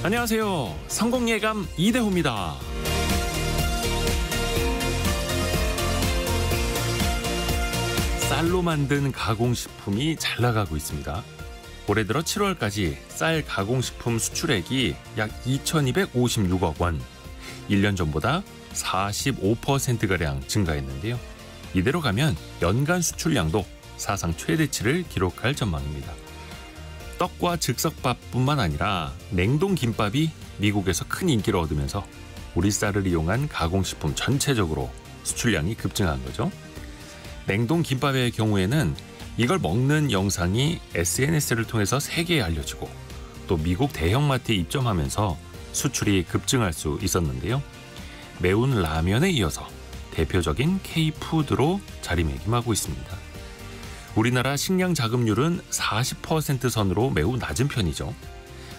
안녕하세요. 성공예감 이대호입니다. 쌀로 만든 가공식품이 잘 나가고 있습니다. 올해 들어 7월까지 쌀 가공식품 수출액이 약 2,256억 원, 1년 전보다 45%가량 증가했는데요. 이대로 가면 연간 수출량도 사상 최대치를 기록할 전망입니다. 떡과 즉석밥뿐만 아니라 냉동 김밥이 미국에서 큰 인기를 얻으면서 우리 쌀을 이용한 가공식품 전체적으로 수출량이 급증한 거죠. 냉동 김밥의 경우에는 이걸 먹는 영상이 SNS를 통해서 세계에 알려지고 또 미국 대형마트에 입점하면서 수출이 급증할 수 있었는데요. 매운 라면에 이어서 대표적인 K푸드로 자리매김하고 있습니다. 우리나라 식량 자급률은 40% 선으로 매우 낮은 편이죠.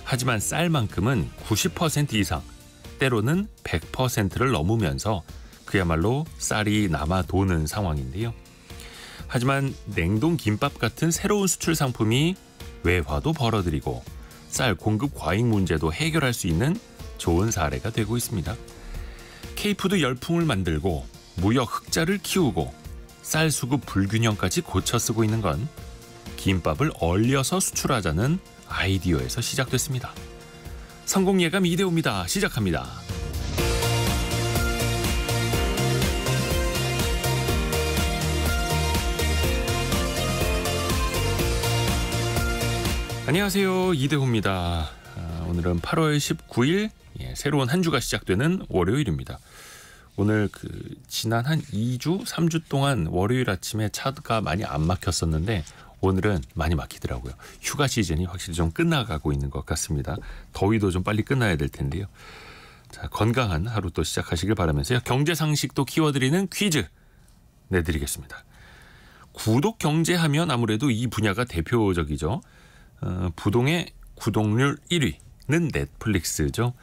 하지만 쌀만큼은 90% 이상, 때로는 100%를 넘으면서 그야말로 쌀이 남아 도는 상황인데요. 하지만 냉동 김밥 같은 새로운 수출 상품이 외화도 벌어들이고 쌀 공급 과잉 문제도 해결할 수 있는 좋은 사례가 되고 있습니다. K푸드 열풍을 만들고 무역 흑자를 키우고 쌀 수급 불균형까지 고쳐 쓰고 있는 건 김밥을 얼려서 수출하자는 아이디어에서 시작됐습니다. 성공예감 이대호입니다. 시작합니다. 안녕하세요. 이대호입니다. 오늘은 8월 19일 새로운 한 주가 시작되는 월요일입니다. 오늘 지난 한 2주, 3주 동안 월요일 아침에 차가 많이 안 막혔었는데 오늘은 많이 막히더라고요. 휴가 시즌이 확실히 좀 끝나가고 있는 것 같습니다. 더위도 좀 빨리 끝나야 될 텐데요. 자, 건강한 하루 또 시작하시길 바라면서요. 경제 상식도 키워드리는 퀴즈 내드리겠습니다. 구독 경제하면 아무래도 이 분야가 대표적이죠. 부동의 구독률 1위는 넷플릭스죠.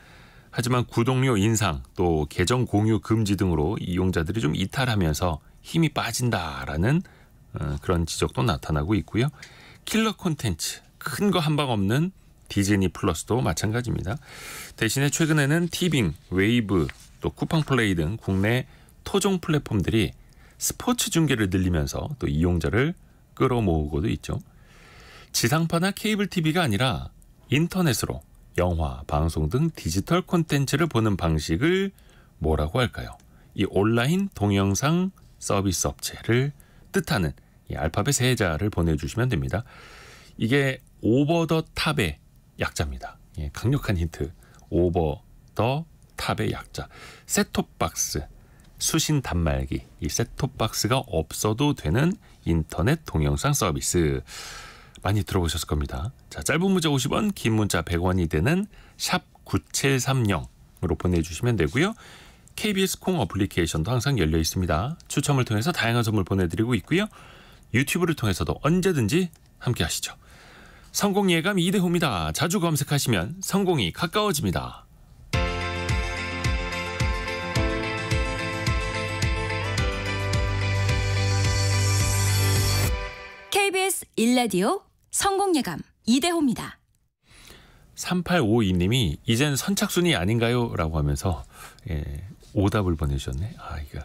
하지만 구독료 인상 또 계정 공유 금지 등으로 이용자들이 좀 이탈하면서 힘이 빠진다라는 그런 지적도 나타나고 있고요. 킬러 콘텐츠 큰 거 한 방 없는 디즈니 플러스도 마찬가지입니다. 대신에 최근에는 티빙, 웨이브, 또 쿠팡플레이 등 국내 토종 플랫폼들이 스포츠 중계를 늘리면서 또 이용자를 끌어모으고도 있죠. 지상파나 케이블 TV가 아니라 인터넷으로 영화, 방송 등 디지털 콘텐츠를 보는 방식을 뭐라고 할까요? 이 온라인 동영상 서비스 업체를 뜻하는 이 알파벳 세 자를 보내주시면 됩니다. 이게 오버 더 탑의 약자입니다. 예, 강력한 힌트. 오버 더 탑의 약자. 셋톱박스, 수신 단말기. 이 셋톱박스가 없어도 되는 인터넷 동영상 서비스. 많이 들어보셨을 겁니다. 자, 짧은 문자 50원, 긴 문자 100원이 되는 샵 9730으로 보내주시면 되고요. KBS 콩 어플리케이션도 항상 열려 있습니다. 추첨을 통해서 다양한 선물 보내드리고 있고요. 유튜브를 통해서도 언제든지 함께 하시죠. 성공예감 이대호입니다. 자주 검색하시면 성공이 가까워집니다. KBS 1라디오 성공예감 이대호입니다. 3852님이 이젠 선착순이 아닌가요? 라고 하면서 오답을 보내주셨네. 이거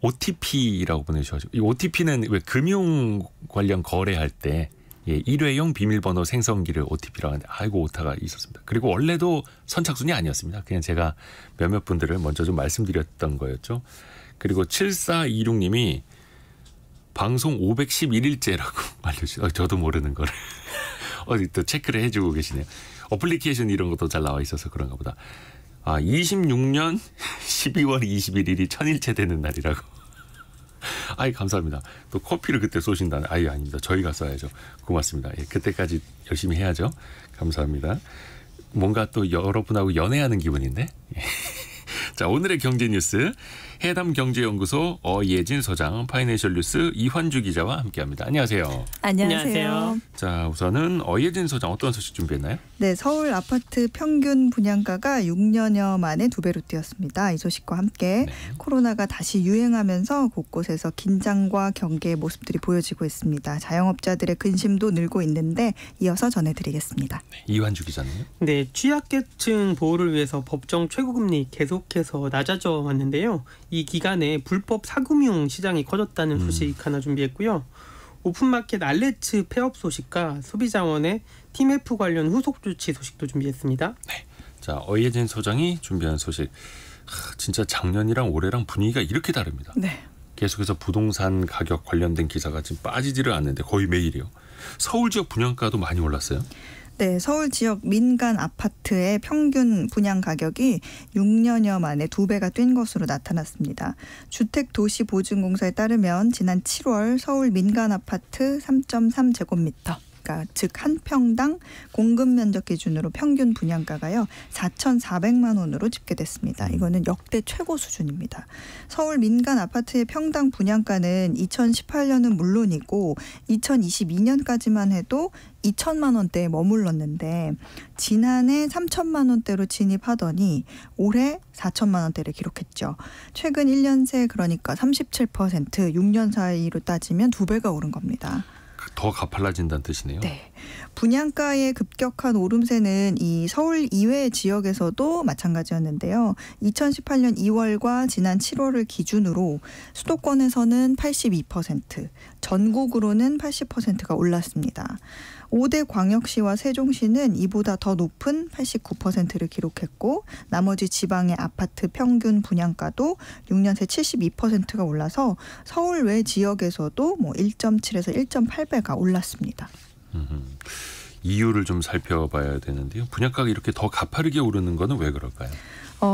OTP라고 보내주셔가지고 이 OTP는 왜 금융 관련 거래할 때 일회용 비밀번호 생성기를 OTP라고 하는데 아이고 오타가 있었습니다. 그리고 원래도 선착순이 아니었습니다. 그냥 제가 몇몇 분들을 먼저 좀 말씀드렸던 거였죠. 그리고 7426님이 방송 511일째라고 알려주세요. 저도 모르는 거를 어디 또 체크를 해주고 계시네요. 어플리케이션 이런 것도 잘 나와 있어서 그런가 보다. 26년 12월 21일이 1000일째 되는 날이라고. 아이 감사합니다. 또 커피를 그때 쏘신다는. 아닙니다. 저희가 쏴야죠. 고맙습니다. 그때까지 열심히 해야죠. 감사합니다. 뭔가 또 여러분하고 연애하는 기분인데. 자, 오늘의 경제 뉴스. 해담경제연구소 어예진 소장, 파이낸셜 뉴스 이환주 기자와 함께합니다. 안녕하세요. 안녕하세요. 자, 우선은 어예진 소장 어떤 소식 준비했나요? 네, 서울 아파트 평균 분양가가 6년여 만에 2배로 뛰었습니다. 이 소식과 함께 코로나가 다시 유행하면서 곳곳에서 긴장과 경계의 모습들이 보여지고 있습니다. 자영업자들의 근심도 늘고 있는데 이어서 전해드리겠습니다. 이환주 기자는요? 네, 취약계층 보호를 위해서 법정 최고금리 계속해서 낮아져 왔는데요. 이 기간에 불법 사금융 시장이 커졌다는 소식 하나 준비했고요. 오픈마켓 알레츠 폐업 소식과 소비자원의 팀F 관련 후속 조치 소식도 준비했습니다. 네. 자, 어예진 소장이 준비한 소식. 진짜 작년이랑 올해랑 분위기가 이렇게 다릅니다. 네. 계속해서 부동산 가격 관련된 기사가 지금 빠지지를 않는데 거의 매일이요. 서울 지역 분양가도 많이 올랐어요. 네, 서울 지역 민간 아파트의 평균 분양 가격이 6년여 만에 2배가 뛴 것으로 나타났습니다. 주택도시보증공사에 따르면 지난 7월 서울 민간 아파트 3.3제곱미터, 즉 한 평당 공급 면적 기준으로 평균 분양가가요 4,400만 원으로 집계됐습니다. 이거는 역대 최고 수준입니다. 서울 민간 아파트의 평당 분양가는 2018년은 물론이고 2022년까지만 해도 2천만 원대에 머물렀는데 지난해 3천만 원대로 진입하더니 올해 4천만 원대를 기록했죠. 최근 1년 새 그러니까 37%, 6년 사이로 따지면 2배가 오른 겁니다. 더 가팔라진다는 뜻이네요. 네. 분양가의 급격한 오름세는 이 서울 이외 지역에서도 마찬가지였는데요. 2018년 2월과 지난 7월을 기준으로 수도권에서는 82%, 전국으로는 80%가 올랐습니다. 5대 광역시와 세종시는 이보다 더 높은 89%를 기록했고 나머지 지방의 아파트 평균 분양가도 6년 새 72%가 올라서 서울 외 지역에서도 1.7에서 1.8배가 올랐습니다. 이유를 좀 살펴봐야 되는데요. 분양가가 이렇게 더 가파르게 오르는 거는 왜 그럴까요?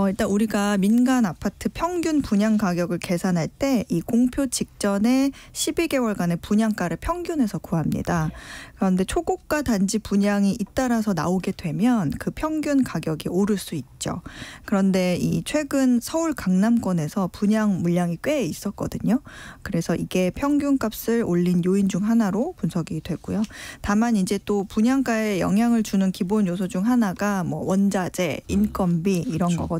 일단 우리가 민간 아파트 평균 분양 가격을 계산할 때 이 공표 직전에 12개월간의 분양가를 평균해서 구합니다. 그런데 초고가 단지 분양이 잇따라서 나오게 되면 그 평균 가격이 오를 수 있죠. 그런데 이 최근 서울 강남권에서 분양 물량이 꽤 있었거든요. 그래서 이게 평균값을 올린 요인 중 하나로 분석이 되고요. 다만 이제 또 분양가에 영향을 주는 기본 요소 중 하나가 원자재, 인건비 이런 거거든요.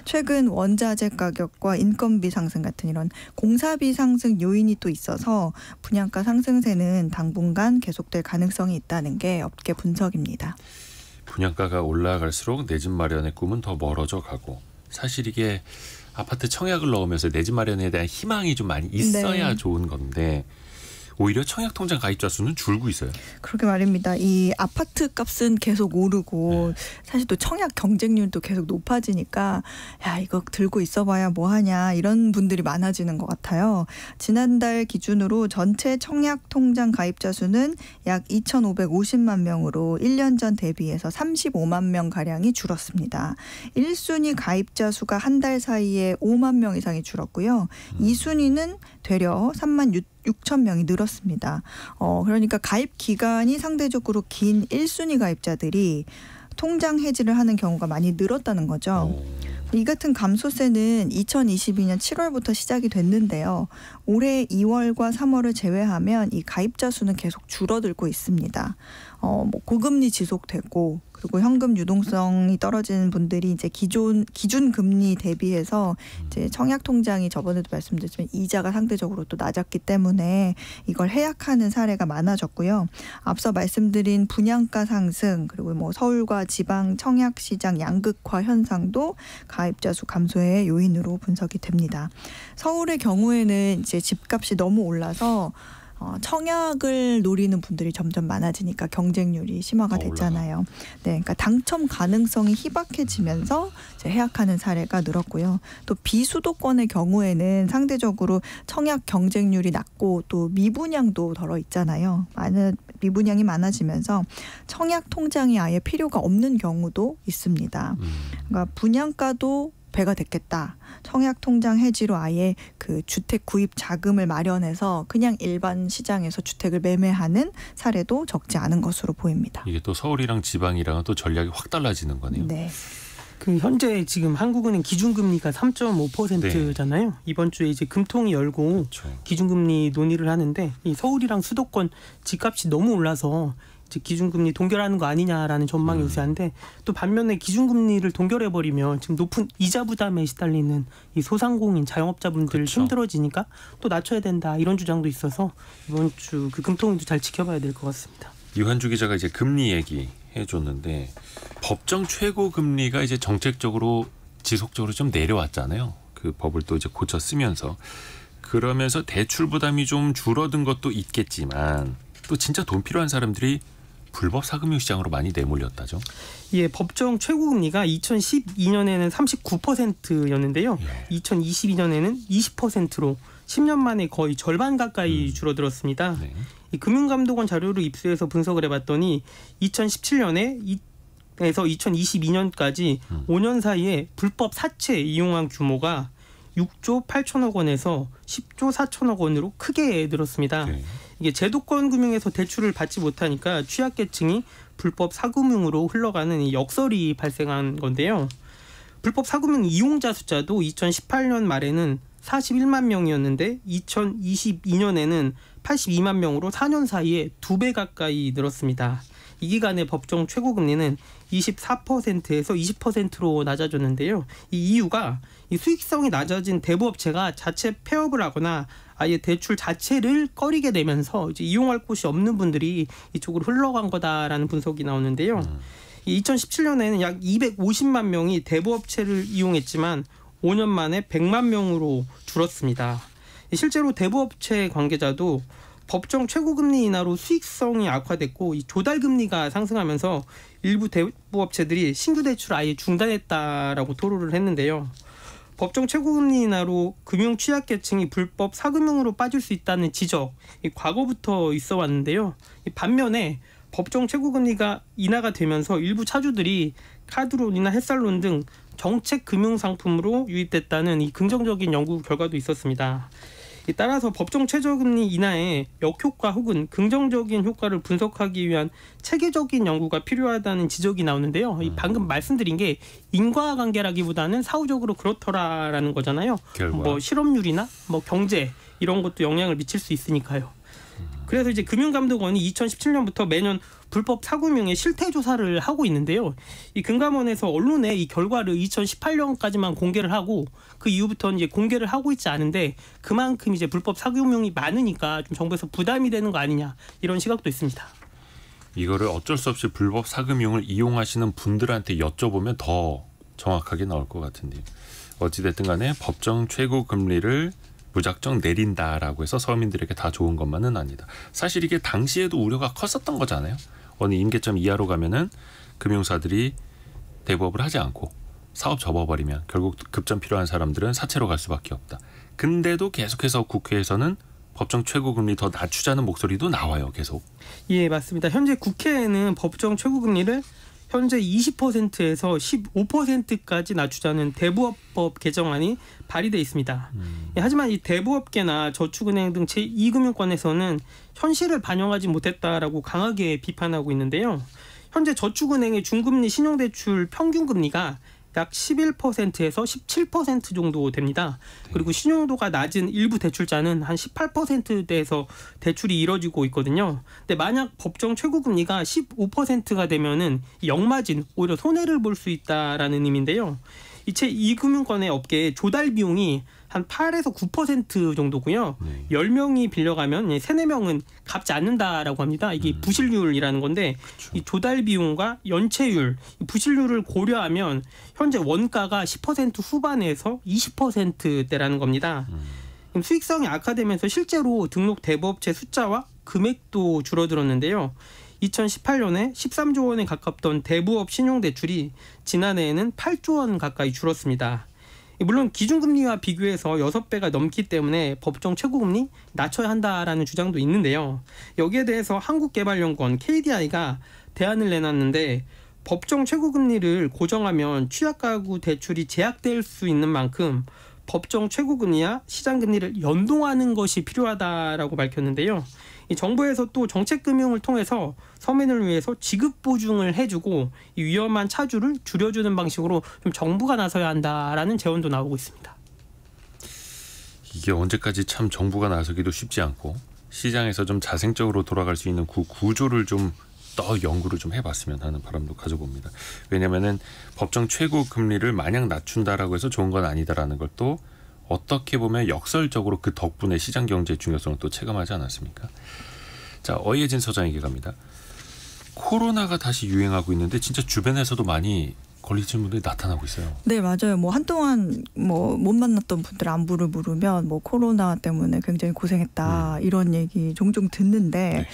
최근 원자재 가격과 인건비 상승 같은 이런 공사비 상승 요인이 또 있어서 분양가 상승세는 당분간 계속될 가능성이 있다는 게 업계 분석입니다. 분양가가 올라갈수록 내 집 마련의 꿈은 더 멀어져 가고 사실 이게 아파트 청약을 넣으면서 내 집 마련에 대한 희망이 좀 많이 있어야 좋은 건데 오히려 청약통장 가입자 수는 줄고 있어요. 그러게 말입니다. 이 아파트 값은 계속 오르고 사실 또 청약 경쟁률도 계속 높아지니까 야 이거 들고 있어봐야 뭐하냐 이런 분들이 많아지는 것 같아요. 지난달 기준으로 전체 청약통장 가입자 수는 약 2,550만 명으로 1년 전 대비해서 35만 명가량이 줄었습니다. 1순위 가입자 수가 한 달 사이에 5만 명 이상이 줄었고요. 2순위는 되려 3만 6천 명이 늘었습니다. 그러니까 가입 기간이 상대적으로 긴 1순위 가입자들이 통장 해지를 하는 경우가 많이 늘었다는 거죠. 이 같은 감소세는 2022년 7월부터 시작이 됐는데요. 올해 2월과 3월을 제외하면 이 가입자 수는 계속 줄어들고 있습니다. 고금리 지속되고 그리고 현금 유동성이 떨어지는 분들이 이제 기준 금리 대비해서 이제 청약 통장이 저번에도 말씀드렸지만 이자가 상대적으로 또 낮았기 때문에 이걸 해약하는 사례가 많아졌고요. 앞서 말씀드린 분양가 상승 그리고 서울과 지방 청약 시장 양극화 현상도 가입자 수 감소의 요인으로 분석이 됩니다. 서울의 경우에는 이제 집값이 너무 올라서 청약을 노리는 분들이 점점 많아지니까 경쟁률이 심화가 됐잖아요. 네, 그러니까 당첨 가능성이 희박해지면서 이제 해약하는 사례가 늘었고요. 또 비수도권의 경우에는 상대적으로 청약 경쟁률이 낮고 또 미분양도 덜어 있잖아요. 미분양이 많아지면서 청약 통장이 아예 필요가 없는 경우도 있습니다. 그러니까 분양가도 배가 됐겠다. 청약통장 해지로 아예 그 주택 구입 자금을 마련해서 그냥 일반 시장에서 주택을 매매하는 사례도 적지 않은 것으로 보입니다. 이게 또 서울이랑 지방이랑은 또 전략이 확 달라지는 거네요. 네. 그 현재 지금 한국은행 기준금리가 3.5%잖아요. 네. 이번 주에 이제 금통이 열고 그렇죠. 기준금리 논의를 하는데 이 서울이랑 수도권 집값이 너무 올라서 이제 기준금리 동결하는 거 아니냐라는 전망이 우세한데 또 반면에 기준금리를 동결해버리면 지금 높은 이자 부담에 시달리는 이 소상공인 자영업자분들 그렇죠. 힘들어지니까 또 낮춰야 된다 이런 주장도 있어서 이번 주 그 금통위도 잘 지켜봐야 될 것 같습니다. 이환주 기자가 이제 금리 얘기 해줬는데 법정 최고 금리가 이제 정책적으로 지속적으로 좀 내려왔잖아요. 그 법을 또 이제 고쳐 쓰면서 그러면서 대출 부담이 좀 줄어든 것도 있겠지만 또 진짜 돈 필요한 사람들이 불법 사금융 시장으로 많이 내몰렸다죠. 예, 법정 최고 금리가 2012년에는 39%였는데요. 2022년에는 20%로 10년 만에 거의 절반 가까이 줄어들었습니다. 네. 이 금융감독원 자료를 입수해서 분석을 해봤더니 2017년에서 2022년까지 5년 사이에 불법 사채 이용한 규모가 6조 8천억 원에서 10조 4천억 원으로 크게 늘었습니다. 네. 이게 제도권 금융에서 대출을 받지 못하니까 취약계층이 불법 사금융으로 흘러가는 이 역설이 발생한 건데요. 불법 사금융 이용자 숫자도 2018년 말에는 41만 명이었는데 2022년에는 82만 명으로 4년 사이에 2배 가까이 늘었습니다. 이 기간의 법정 최고금리는 24%에서 20%로 낮아졌는데요. 이 이유가 이 수익성이 낮아진 대부업체가 자체 폐업을 하거나 아예 대출 자체를 꺼리게 되면서 이제 이용할 곳이 없는 분들이 이쪽으로 흘러간 거다라는 분석이 나오는데요. 2017년에는 약 250만 명이 대부업체를 이용했지만 5년 만에 100만 명으로 줄었습니다. 실제로 대부업체 관계자도 법정 최고금리 인하로 수익성이 악화됐고 이 조달금리가 상승하면서 일부 대부업체들이 신규 대출을 아예 중단했다라고 토로를 했는데요. 법정 최고금리 인하로 금융 취약계층이 불법 사금융으로 빠질 수 있다는 지적이 과거부터 있어 왔는데요. 반면에 법정 최고금리가 인하가 되면서 일부 차주들이 카드론이나 햇살론 등 정책 금융 상품으로 유입됐다는 이 긍정적인 연구 결과도 있었습니다. 따라서 법정 최저금리 인하의 역효과 혹은 긍정적인 효과를 분석하기 위한 체계적인 연구가 필요하다는 지적이 나오는데요. 방금 말씀드린 게 인과관계라기보다는 사후적으로 그렇더라라는 거잖아요. 뭐 실업률이나 뭐 경제 이런 것도 영향을 미칠 수 있으니까요. 그래서 이제 금융감독원이 2017년부터 매년 불법 사금융의 실태 조사를 하고 있는데요. 이 금감원에서 언론에 이 결과를 2018년까지만 공개를 하고 그 이후부터는 이제 공개를 하고 있지 않은데 그만큼 이제 불법 사금융이 많으니까 좀 정부에서 부담이 되는 거 아니냐 이런 시각도 있습니다. 이거를 어쩔 수 없이 불법 사금융을 이용하시는 분들한테 여쭤보면 더 정확하게 나올 것 같은데 어찌됐든 간에 법정 최고 금리를 무작정 내린다라고 해서 서민들에게 다 좋은 것만은 아니다. 사실 이게 당시에도 우려가 컸었던 거잖아요. 어느 임계점 이하로 가면은 금융사들이 대부업을 하지 않고 사업 접어버리면 결국 급전 필요한 사람들은 사채로 갈 수밖에 없다. 근데도 계속해서 국회에서는 법정 최고금리 더 낮추자는 목소리도 나와요. 계속. 예, 맞습니다. 현재 국회에는 법정 최고금리를 현재 20%에서 15%까지 낮추자는 대부업법 개정안이 발의돼 있습니다. 하지만 이 대부업계나 저축은행 등 제2금융권에서는 현실을 반영하지 못했다라고 강하게 비판하고 있는데요. 현재 저축은행의 중금리 신용대출 평균금리가 약 11%에서 17% 정도 됩니다. 그리고 신용도가 낮은 일부 대출자는 한 18%대에서 대출이 이뤄지고 있거든요. 근데 만약 법정 최고금리가 15%가 되면은 역마진 오히려 손해를 볼 수 있다라는 의미인데요. 이체 2금융권의 업계의 조달 비용이 한 8에서 9% 정도고요. 10명이 빌려가면 3-4명은 갚지 않는다라고 합니다. 이게 부실률이라는 건데 그렇죠. 이 조달 비용과 연체율, 부실률을 고려하면 현재 원가가 10% 후반에서 20%대라는 겁니다. 수익성이 악화되면서 실제로 등록 대부업체 숫자와 금액도 줄어들었는데요. 2018년에 13조 원에 가깝던 대부업 신용대출이 지난해에는 8조 원 가까이 줄었습니다. 물론 기준금리와 비교해서 6배가 넘기 때문에 법정 최고금리 낮춰야 한다라는 주장도 있는데요. 여기에 대해서 한국개발연구원 KDI가 대안을 내놨는데 법정 최고금리를 고정하면 취약가구 대출이 제약될 수 있는 만큼 법정 최고금리와 시장금리를 연동하는 것이 필요하다라고 밝혔는데요. 이 정부에서 또 정책금융을 통해서 서민을 위해서 지급 보증을 해주고 이 위험한 차주를 줄여주는 방식으로 좀 정부가 나서야 한다라는 제언도 나오고 있습니다. 이게 언제까지 참 정부가 나서기도 쉽지 않고 시장에서 좀 자생적으로 돌아갈 수 있는 구조를 좀 더 연구를 좀 해봤으면 하는 바람도 가져봅니다. 왜냐하면은 법정 최고 금리를 마냥 낮춘다라고 해서 좋은 건 아니다라는 걸 또 어떻게 보면 역설적으로 그 덕분에 시장 경제의 중요성을 또 체감하지 않았습니까? 자, 어이해진 서장에게 갑니다. 코로나가 다시 유행하고 있는데 진짜 주변에서도 많이 걸리시는 분들이 나타나고 있어요. 네, 맞아요. 뭐 한동안 뭐 못 만났던 분들 안부를 물으면 뭐 코로나 때문에 굉장히 고생했다 이런 얘기 종종 듣는데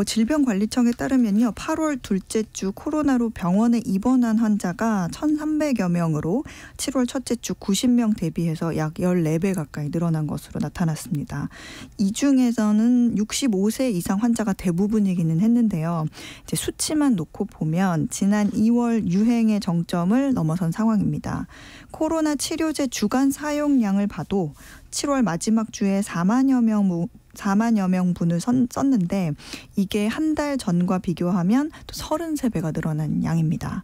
질병관리청에 따르면요. 8월 둘째 주 코로나로 병원에 입원한 환자가 1,300여 명으로 7월 첫째 주 90명 대비해서 약 14배 가까이 늘어난 것으로 나타났습니다. 이 중에서는 65세 이상 환자가 대부분이기는 했는데요. 이제 수치만 놓고 보면 지난 2월 유행의 정점을 넘어선 상황입니다. 코로나 치료제 주간 사용량을 봐도 7월 마지막 주에 4만여 명분을 썼는데 이게 한 달 전과 비교하면 또 33배가 늘어난 양입니다.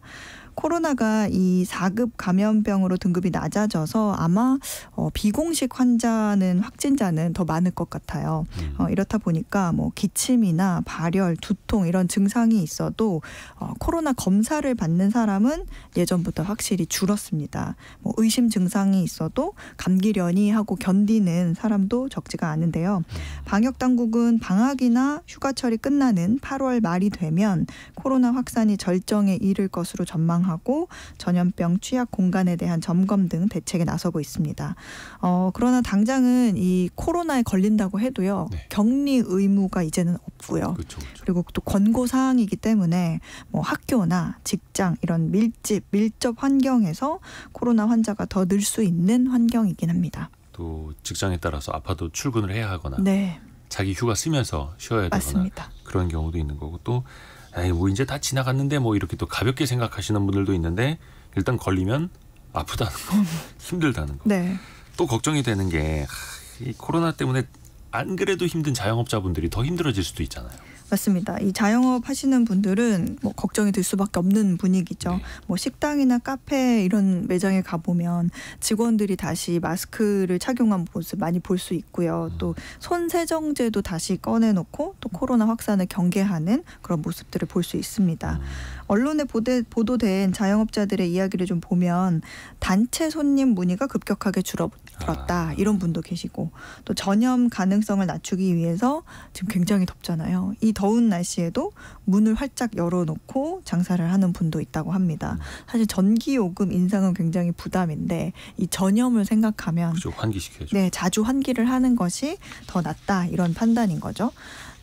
코로나가 이 4급 감염병으로 등급이 낮아져서 아마 비공식 확진자는 더 많을 것 같아요. 이렇다 보니까 뭐 기침이나 발열, 두통 이런 증상이 있어도 코로나 검사를 받는 사람은 예전보다 확실히 줄었습니다. 뭐 의심 증상이 있어도 감기려니 하고 견디는 사람도 적지가 않은데요. 방역 당국은 방학이나 휴가철이 끝나는 8월 말이 되면 코로나 확산이 절정에 이를 것으로 전망합니다. 하고 전염병 취약 공간에 대한 점검 등 대책에 나서고 있습니다. 그러나 당장은 이 코로나에 걸린다고 해도요. 네. 격리 의무가 이제는 없고요. 그렇죠. 그리고 또 권고 사항이기 때문에 뭐 학교나 직장 이런 밀접 환경에서 코로나 환자가 더 늘 수 있는 환경이긴 합니다. 또 직장에 따라서 아파도 출근을 해야 하거나 네. 자기 휴가 쓰면서 쉬어야 되거나 맞습니다. 그런 경우도 있는 거고 또 뭐 이제 다 지나갔는데 뭐 이렇게 또 가볍게 생각하시는 분들도 있는데 일단 걸리면 아프다는 거, 힘들다는 거. 네. 또 걱정이 되는 게 이 코로나 때문에 안 그래도 힘든 자영업자분들이 더 힘들어질 수도 있잖아요. 맞습니다. 이 자영업 하시는 분들은 뭐 걱정이 될 수밖에 없는 분위기죠. 네. 뭐 식당이나 카페 이런 매장에 가보면 직원들이 다시 마스크를 착용한 모습 많이 볼 수 있고요. 또 손 세정제도 다시 꺼내놓고 또 코로나 확산을 경계하는 그런 모습들을 볼 수 있습니다. 언론에 보도된 자영업자들의 이야기를 좀 보면 단체 손님 문의가 급격하게 줄어들었다 이런 분도 계시고 또 전염 가능성을 낮추기 위해서 지금 굉장히 덥잖아요. 이 더운 날씨에도 문을 활짝 열어놓고 장사를 하는 분도 있다고 합니다. 사실 전기요금 인상은 굉장히 부담인데 이 전염을 생각하면 그렇죠. 환기시켜야죠. 네, 자주 환기를 하는 것이 더 낫다 이런 판단인 거죠.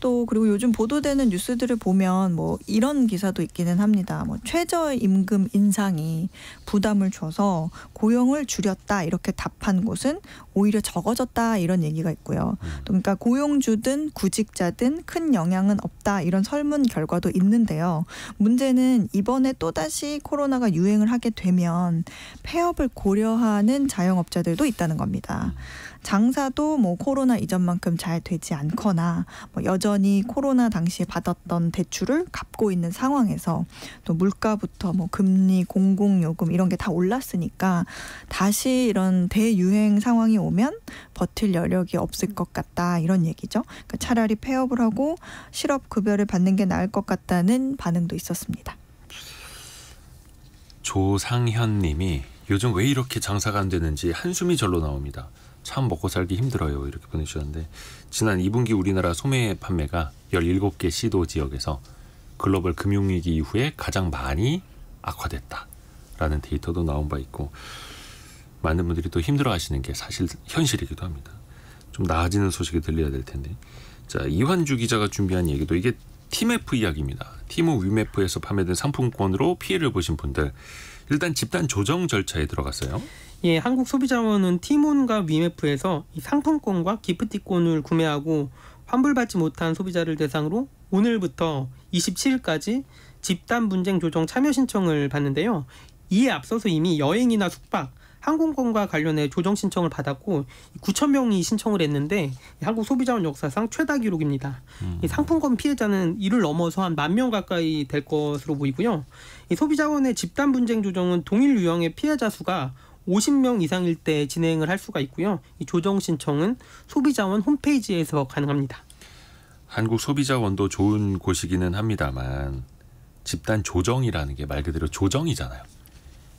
또 그리고 요즘 보도되는 뉴스들을 보면 뭐 이런 기사도 있기는 합니다. 뭐 최저임금 인상이 부담을 줘서 고용을 줄였다 이렇게 답한 곳은 오히려 적어졌다 이런 얘기가 있고요. 또 그러니까 고용주든 구직자든 큰 영향은 없다 이런 설문 결과도 있는데요. 문제는 이번에 또다시 코로나가 유행을 하게 되면 폐업을 고려하는 자영업자들도 있다는 겁니다. 장사도 뭐 코로나 이전만큼 잘 되지 않거나 뭐 여전히 코로나 당시에 받았던 대출을 갚고 있는 상황에서 또 물가부터 뭐 금리, 공공요금 이런 게 다 올랐으니까 다시 이런 대유행 상황이 오면 버틸 여력이 없을 것 같다 이런 얘기죠. 그러니까 차라리 폐업을 하고 실업급여를 받는 게 나을 것 같다는 반응도 있었습니다. 조상현 님이 요즘 왜 이렇게 장사가 안 되는지 한숨이 절로 나옵니다. 참 먹고 살기 힘들어요. 이렇게 보내주셨는데 지난 2분기 우리나라 소매 판매가 17개 시도 지역에서 글로벌 금융위기 이후에 가장 많이 악화됐다라는 데이터도 나온 바 있고 많은 분들이 또 힘들어하시는 게 사실 현실이기도 합니다. 좀 나아지는 소식이 들려야 될 텐데 자 이환주 기자가 준비한 얘기도 이게 티맵프 이야기입니다. 티모 위맵프에서 판매된 상품권으로 피해를 보신 분들 일단 집단 조정 절차에 들어갔어요. 예, 한국소비자원은 티몬과 위메프에서 이 상품권과 기프티콘을 구매하고 환불받지 못한 소비자를 대상으로 오늘부터 27일까지 집단 분쟁 조정 참여 신청을 받는데요. 이에 앞서서 이미 여행이나 숙박, 항공권과 관련해 조정 신청을 받았고 9,000명이 신청을 했는데 한국 소비자원 역사상 최다 기록입니다. 이 상품권 피해자는 이를 넘어서 한 10,000명 가까이 될 것으로 보이고요. 이 소비자원의 집단 분쟁 조정은 동일 유형의 피해자 수가 50명 이상일 때 진행을 할 수가 있고요. 이 조정 신청은 소비자원 홈페이지에서 가능합니다. 한국 소비자원도 좋은 곳이기는 합니다만 집단 조정이라는 게 말 그대로 조정이잖아요.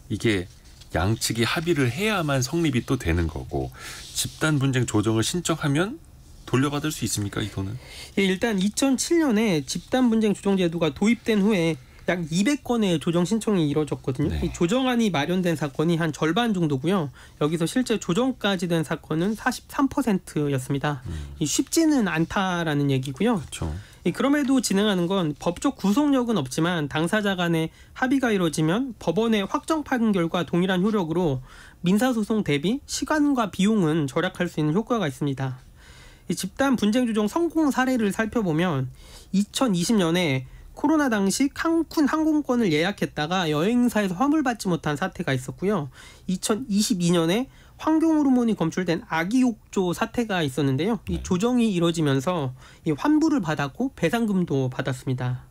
이게 양측이 합의를 해야만 성립이 또 되는 거고 집단 분쟁 조정을 신청하면 돌려받을 수 있습니까, 이 돈은? 예, 일단 2007년에 집단 분쟁 조정 제도가 도입된 후에 약 200건의 조정 신청이 이루어졌거든요. 네. 이 조정안이 마련된 사건이 한 절반 정도고요. 여기서 실제 조정까지 된 사건은 43%였습니다. 쉽지는 않다라는 얘기고요. 그렇죠. 그럼에도 진행하는 건 법적 구속력은 없지만 당사자 간의 합의가 이루어지면 법원의 확정 판결과 동일한 효력으로 민사소송 대비 시간과 비용은 절약할 수 있는 효과가 있습니다. 이 집단 분쟁 조정 성공 사례를 살펴보면 2020년에 코로나 당시 칸쿤 항공권을 예약했다가 여행사에서 환불받지 못한 사태가 있었고요. 2022년에 환경 호르몬이 검출된 아기 욕조 사태가 있었는데요. 이 조정이 이뤄지면서 이 환불을 받았고 배상금도 받았습니다.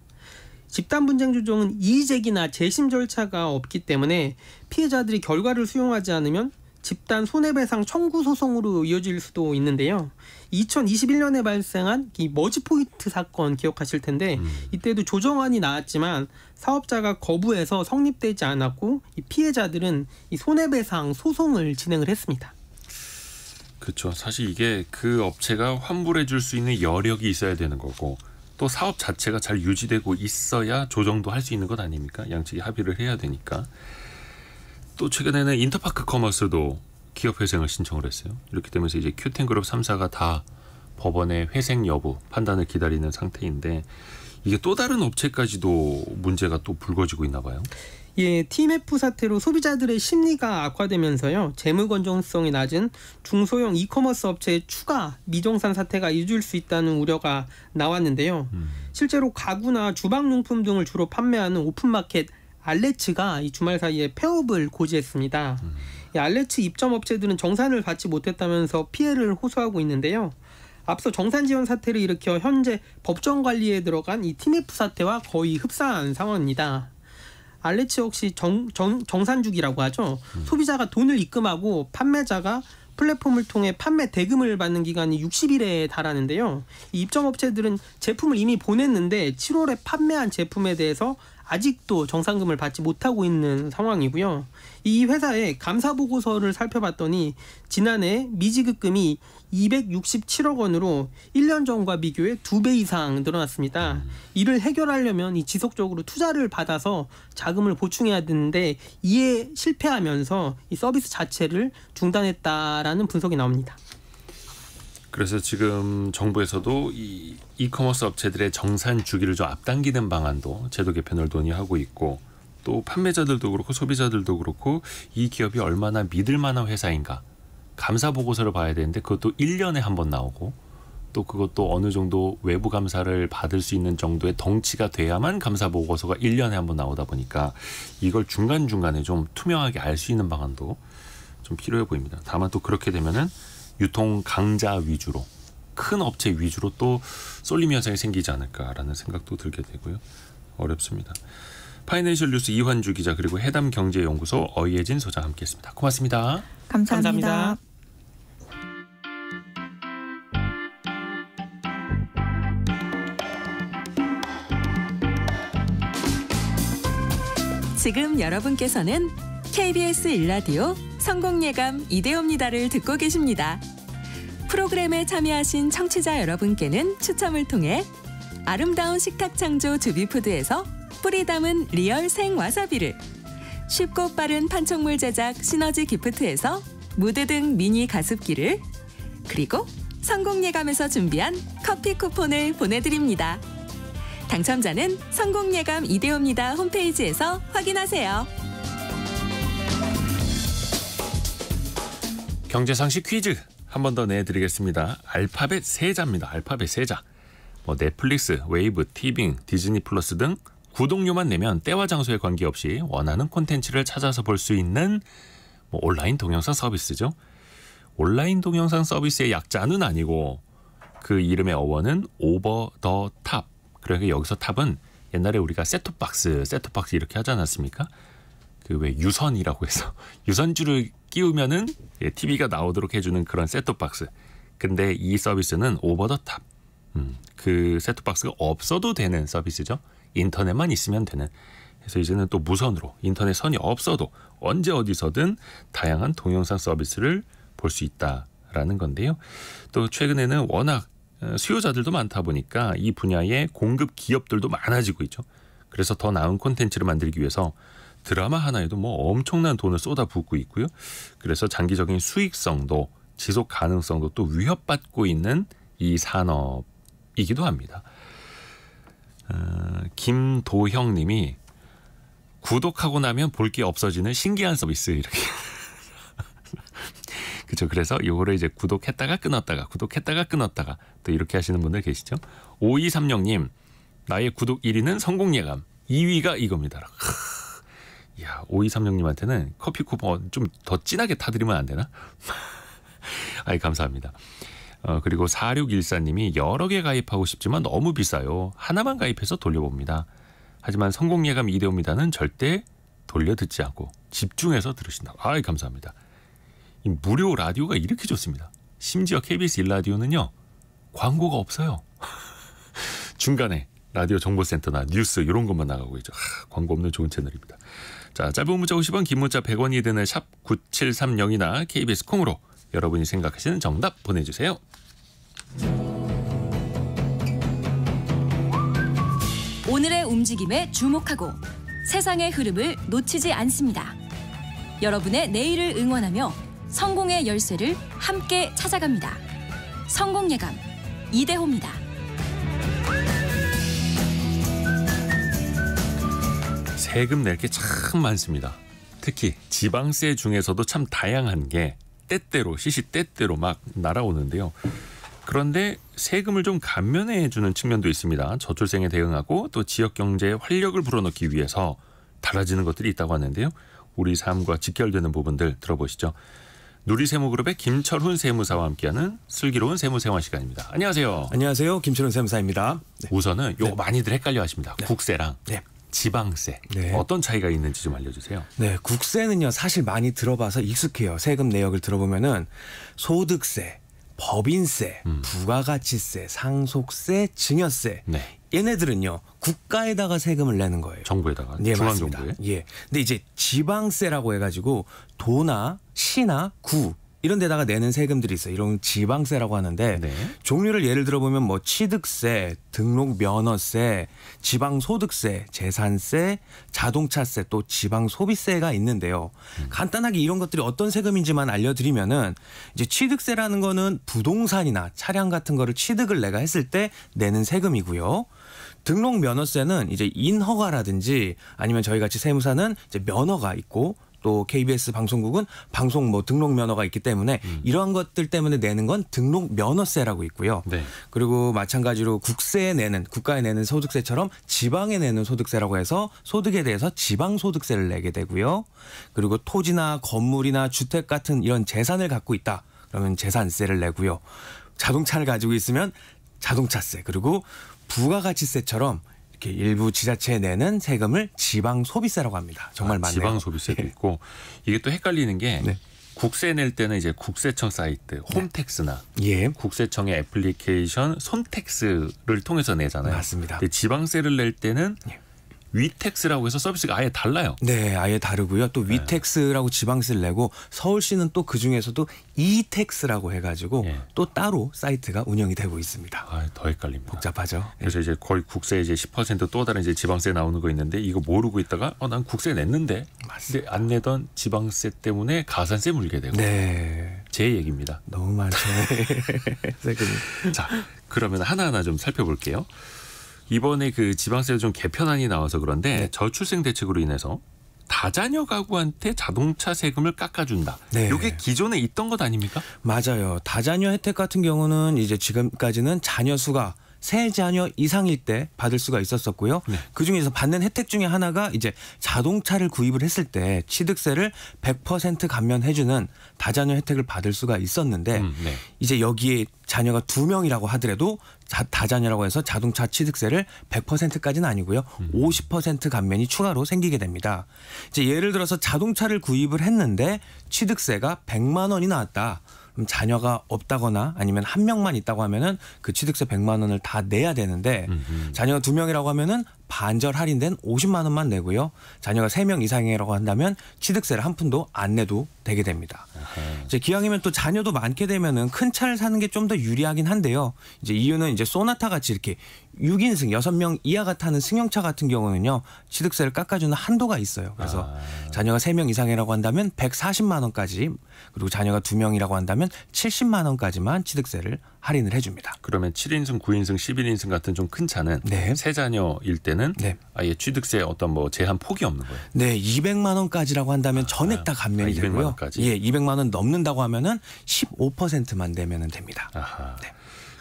집단 분쟁 조정은 이의제기나 재심 절차가 없기 때문에 피해자들이 결과를 수용하지 않으면 집단 손해배상 청구 소송으로 이어질 수도 있는데요. 2021년에 발생한 이 머지포인트 사건 기억하실 텐데 이때도 조정안이 나왔지만 사업자가 거부해서 성립되지 않았고 이 피해자들은 이 손해배상 소송을 진행을 했습니다. 그렇죠. 사실 이게 그 업체가 환불해 줄 수 있는 여력이 있어야 되는 거고 또 사업 자체가 잘 유지되고 있어야 조정도 할 수 있는 것 아닙니까? 양측이 합의를 해야 되니까. 또 최근에는 인터파크 커머스도 기업 회생을 신청을 했어요. 이렇게 되면서 이제 큐텐그룹 3사가 다 법원의 회생 여부 판단을 기다리는 상태인데 이게 또 다른 업체까지도 문제가 또 불거지고 있나 봐요. 예, TMF 사태로 소비자들의 심리가 악화되면서요. 재무 건전성이 낮은 중소형 이커머스 업체의 추가 미정산 사태가 이어질 수 있다는 우려가 나왔는데요. 실제로 가구나 주방용품 등을 주로 판매하는 오픈마켓 알레츠가 이 주말 사이에 폐업을 고지했습니다. 이 알레츠 입점 업체들은 정산을 받지 못했다면서 피해를 호소하고 있는데요. 앞서 정산 지원 사태를 일으켜 현재 법정 관리에 들어간 이 TMF 사태와 거의 흡사한 상황입니다. 알레츠 역시 정산주기라고 하죠. 소비자가 돈을 입금하고 판매자가 플랫폼을 통해 판매 대금을 받는 기간이 60일에 달하는데요. 이 입점 업체들은 제품을 이미 보냈는데 7월에 판매한 제품에 대해서 아직도 정산금을 받지 못하고 있는 상황이고요. 이 회사의 감사 보고서를 살펴봤더니 지난해 미지급금이 267억 원으로 1년 전과 비교해 2배 이상 늘어났습니다. 이를 해결하려면 이 지속적으로 투자를 받아서 자금을 보충해야 되는데 이에 실패하면서 이 서비스 자체를 중단했다라는 분석이 나옵니다. 그래서 지금 정부에서도 이 이커머스 업체들의 정산 주기를 좀 앞당기는 방안도 제도 개편을 논의하고 있고 또 판매자들도 그렇고 소비자들도 그렇고 이 기업이 얼마나 믿을 만한 회사인가 감사 보고서를 봐야 되는데 그것도 1년에 한 번 나오고 또 그것도 어느 정도 외부 감사를 받을 수 있는 정도의 덩치가 돼야만 감사 보고서가 1년에 한 번 나오다 보니까 이걸 중간중간에 좀 투명하게 알 수 있는 방안도 좀 필요해 보입니다. 다만 또 그렇게 되면은 유통 강자 위주로 큰 업체 위주로 또 쏠림 현상이 생기지 않을까라는 생각도 들게 되고요. 어렵습니다. 파이낸셜 뉴스 이환주 기자 그리고 해담경제연구소 어이혜진 소장 함께했습니다. 고맙습니다. 감사합니다. 지금 여러분께서는 KBS 일라디오 성공예감 이대호입니다를 듣고 계십니다. 프로그램에 참여하신 청취자 여러분께는 추첨을 통해 아름다운 식탁 창조 주비푸드에서 뿌리 담은 리얼 생 와사비를, 쉽고 빠른 판촉물 제작 시너지 기프트에서 무드 등 미니 가습기를, 그리고 성공예감에서 준비한 커피 쿠폰을 보내드립니다. 당첨자는 성공예감 이대호입니다 홈페이지에서 확인하세요. 경제상식 퀴즈 한 번 더 내드리겠습니다. 알파벳 세자입니다. 알파벳 세자. 뭐 넷플릭스, 웨이브, 티빙, 디즈니 플러스 등 구독료만 내면 때와 장소에 관계없이 원하는 콘텐츠를 찾아서 볼 수 있는 뭐 온라인 동영상 서비스죠. 온라인 동영상 서비스의 약자는 아니고 그 이름의 어원은 오버 더 탑. 그러니까 여기서 탑은 옛날에 우리가 셋톱박스 이렇게 하지 않았습니까? 그 왜 유선이라고 해서 유선줄을 끼우면은 TV가 나오도록 해주는 그런 셋톱박스. 근데 이 서비스는 오버 더 탑. 그 셋톱박스가 없어도 되는 서비스죠. 인터넷만 있으면 되는. 그래서 이제는 또 무선으로 인터넷 선이 없어도 언제 어디서든 다양한 동영상 서비스를 볼 수 있다라는 건데요. 또 최근에는 워낙 수요자들도 많다 보니까 이 분야의 공급 기업들도 많아지고 있죠. 그래서 더 나은 콘텐츠를 만들기 위해서 드라마 하나에도 뭐 엄청난 돈을 쏟아붓고 있고요. 그래서 장기적인 수익성도 지속 가능성도 또 위협받고 있는 이 산업이기도 합니다. 김도형 님이 구독하고 나면 볼 게 없어지는 신기한 서비스 이렇게. 그렇죠. 그래서 요거를 이제 구독했다가 끊었다가 또 이렇게 하시는 분들 계시죠. 5230님 나의 구독 1위는 성공 예감 2위가 이겁니다. 이야 5230님한테는 커피 쿠폰 좀 더 진하게 타드리면 안 되나? 아이 감사합니다. 그리고 4614님이 여러 개 가입하고 싶지만 너무 비싸요. 하나만 가입해서 돌려봅니다. 하지만 성공 예감 이대호입니다는 절대 돌려 듣지 않고 집중해서 들으신다고. 아이 감사합니다. 이 무료 라디오가 이렇게 좋습니다. 심지어 KBS 1라디오는요. 광고가 없어요. 중간에 라디오 정보센터나 뉴스 이런 것만 나가고 있죠. 광고 없는 좋은 채널입니다. 자, 짧은 문자 50원, 긴 문자 100원이 드는 샵 9730이나 KBS 콩으로 여러분이 생각하시는 정답 보내주세요. 오늘의 움직임에 주목하고 세상의 흐름을 놓치지 않습니다. 여러분의 내일을 응원하며 성공의 열쇠를 함께 찾아갑니다. 성공 예감 이대호입니다. 세금 낼 게 참 많습니다. 특히 지방세 중에서도 참 다양한 게 때때로 시시때때로 막 날아오는데요. 그런데 세금을 좀 감면해 주는 측면도 있습니다. 저출생에 대응하고 또 지역 경제에 활력을 불어넣기 위해서 달라지는 것들이 있다고 하는데요. 우리 삶과 직결되는 부분들 들어보시죠. 누리세무그룹의 김철훈 세무사와 함께하는 슬기로운 세무생활 시간입니다. 안녕하세요. 안녕하세요. 김철훈 세무사입니다. 네. 우선은 요 네. 많이들 헷갈려 하십니다. 네. 국세랑 네. 지방세. 네. 어떤 차이가 있는지 좀 알려주세요. 네, 국세는요 사실 많이 들어봐서 익숙해요. 세금 내역을 들어보면은 소득세, 법인세, 부가가치세, 상속세, 증여세. 네. 얘네들은요 국가에다가 세금을 내는 거예요. 정부에다가. 네, 중앙정부에. 맞습니다. 예. 근데 이제 지방세라고 해가지고 도나 시나 구 이런 데다가 내는 세금들이 있어요. 이런 지방세라고 하는데 네. 종류를 예를 들어보면 뭐 취득세, 등록면허세, 지방소득세, 재산세, 자동차세 또 지방소비세가 있는데요. 간단하게 이런 것들이 어떤 세금인지만 알려드리면은 이제 취득세라는 거는 부동산이나 차량 같은 거를 취득을 내가 했을 때 내는 세금이고요. 등록면허세는 이제 인허가라든지 아니면 저희 같이 세무사는 이제 면허가 있고 또 KBS 방송국은 방송 뭐 등록 면허가 있기 때문에 이러한 것들 때문에 내는 건 등록 면허세라고 있고요. 네. 그리고 마찬가지로 국세에 내는 국가에 내는 소득세처럼 지방에 내는 소득세라고 해서 소득에 대해서 지방소득세를 내게 되고요. 그리고 토지나 건물이나 주택 같은 이런 재산을 갖고 있다. 그러면 재산세를 내고요. 자동차를 가지고 있으면 자동차세 그리고 부가가치세처럼 이렇게 일부 지자체에 내는 세금을 지방소비세라고 합니다. 정말 많네요. 지방소비세도 있고 이게 또 헷갈리는 게 네. 국세 낼 때는 이제 국세청 사이트 홈택스나 예. 국세청의 애플리케이션 손택스를 통해서 내잖아요. 맞습니다. 근데 지방세를 낼 때는 예. 위택스라고 해서 서비스가 아예 달라요. 네, 아예 다르고요. 또 위택스라고 지방세를 내고 서울시는 또 그중에서도 이택스라고 해가지고 예. 또 따로 사이트가 운영이 되고 있습니다. 아, 더 헷갈립니다. 복잡하죠. 그래서 이제 거의 국세 이제 10% 또 다른 이제 지방세 나오는 거 있는데 이거 모르고 있다가 난 국세 냈는데 근데 안 내던 지방세 때문에 가산세 물게 되고 네, 제 얘기입니다. 너무 많죠. 세금이. 자, 그러면 하나하나 좀 살펴볼게요. 이번에 그 지방세 좀 개편안이 나와서 그런데 네. 저출생 대책으로 인해서 다자녀 가구한테 자동차 세금을 깎아준다. 네. 이게 기존에 있던 것 아닙니까? 맞아요. 다자녀 혜택 같은 경우는 이제 지금까지는 자녀 수가 세 자녀 이상일 때 받을 수가 있었었고요. 네. 그중에서 받는 혜택 중에 하나가 이제 자동차를 구입을 했을 때 취득세를 100% 감면해주는 다자녀 혜택을 받을 수가 있었는데 네. 이제 여기에 자녀가 2명이라고 하더라도 다자녀라고 해서 자동차 취득세를 100%까지는 아니고요. 50% 감면이 추가로 생기게 됩니다. 이제 예를 들어서 자동차를 구입을 했는데 취득세가 100만 원이 나왔다. 그럼 자녀가 없다거나 아니면 한 명만 있다고 하면은 그 취득세 100만 원을 다 내야 되는데 자녀가 2명이라고 하면은 반절 할인된 50만 원만 내고요. 자녀가 3명 이상이라고 한다면 취득세를 한 푼도 안 내도 되게 됩니다. 이제 기왕이면 또 자녀도 많게 되면은 큰 차를 사는 게 좀 더 유리하긴 한데요. 이제 이유는 이제 소나타 같이 이렇게 6인승 6명 이하가 타는 승용차 같은 경우는요. 취득세를 깎아주는 한도가 있어요. 그래서 자녀가 3명 이상이라고 한다면 140만 원까지 그리고 자녀가 2명이라고 한다면 70만 원까지만 취득세를 할인을 해줍니다. 그러면 7인승, 9인승, 11인승 같은 좀 큰 차는 네. 세 자녀일 때는 네. 아예 취득세 어떤 뭐 제한 폭이 없는 거예요. 네, 200만 원까지라고 한다면 전액 다 감면이 200만 되고요. 원까지? 예, 200만 원 넘는다고 하면은 15%만 내면은 됩니다. 아하. 네.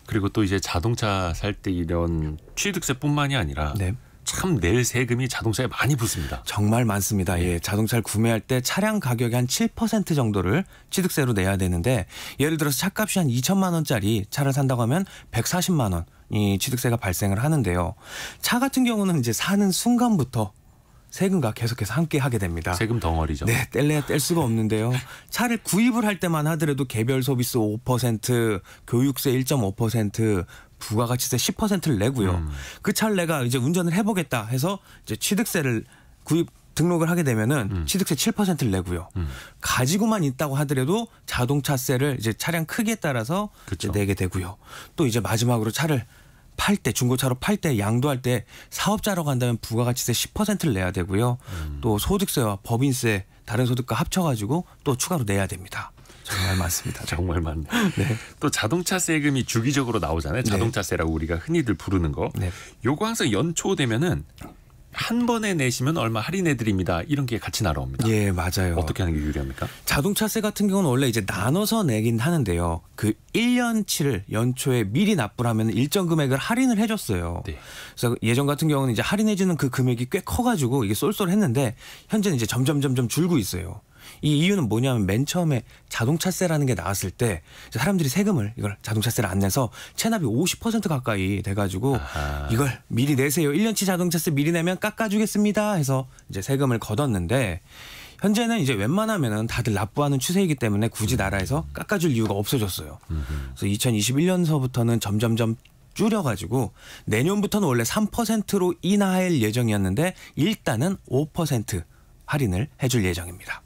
그리고 또 이제 자동차 살 때 이런 취득세뿐만이 아니라 네. 참 낼 세금이 자동차에 많이 붙습니다. 정말 많습니다. 예, 자동차를 구매할 때 차량 가격의 한 7% 정도를 취득세로 내야 되는데 예를 들어서 차값이 한 2천만 원짜리 차를 산다고 하면 140만 원이 취득세가 발생을 하는데요. 차 같은 경우는 이제 사는 순간부터 세금과 계속해서 함께 하게 됩니다. 세금 덩어리죠. 네, 뗄래야 뗄 수가 없는데요. 차를 구입을 할 때만 하더라도 개별 소비세 5%, 교육세 1.5%, 부가가치세 10%를 내고요. 그 차를 내가 이제 운전을 해보겠다 해서 이제 취득세를 등록을 하게 되면은 취득세 7%를 내고요. 가지고만 있다고 하더라도 자동차세를 이제 차량 크기에 따라서 이제 내게 되고요. 또 이제 마지막으로 차를 팔 때 중고차로 팔 때 양도할 때 사업자라고 한다면 부가가치세 10%를 내야 되고요. 또 소득세와 법인세 다른 소득과 합쳐가지고 또 추가로 내야 됩니다. 정말 많습니다. 정말 많네. 네. 또 자동차 세금이 주기적으로 나오잖아요. 자동차세라고 우리가 흔히들 부르는 거. 네. 요거 항상 연초되면은 한 번에 내시면 얼마 할인해 드립니다. 이런 게 같이 날아옵니다. 예, 맞아요. 어떻게 하는 게 유리합니까? 자동차세 같은 경우는 원래 이제 나눠서 내긴 하는데요. 그 1년치를 연초에 미리 납부를 하면 일정 금액을 할인을 해줬어요. 네. 그래서 예전 같은 경우는 이제 할인해주는 그 금액이 꽤 커가지고 이게 쏠쏠했는데 현재는 이제 점점 줄고 있어요. 이 이유는 뭐냐면 맨 처음에 자동차세라는 게 나왔을 때 사람들이 세금을 이걸 자동차세를 안 내서 체납이 50% 가까이 돼가지고 이걸 미리 내세요. 1년치 자동차세 미리 내면 깎아주겠습니다 해서 이제 세금을 걷었는데 현재는 이제 웬만하면은 다들 납부하는 추세이기 때문에 굳이 나라에서 깎아줄 이유가 없어졌어요. 그래서 2021년서부터는 점점 줄여가지고 내년부터는 원래 3%로 인하할 예정이었는데 일단은 5% 할인을 해줄 예정입니다.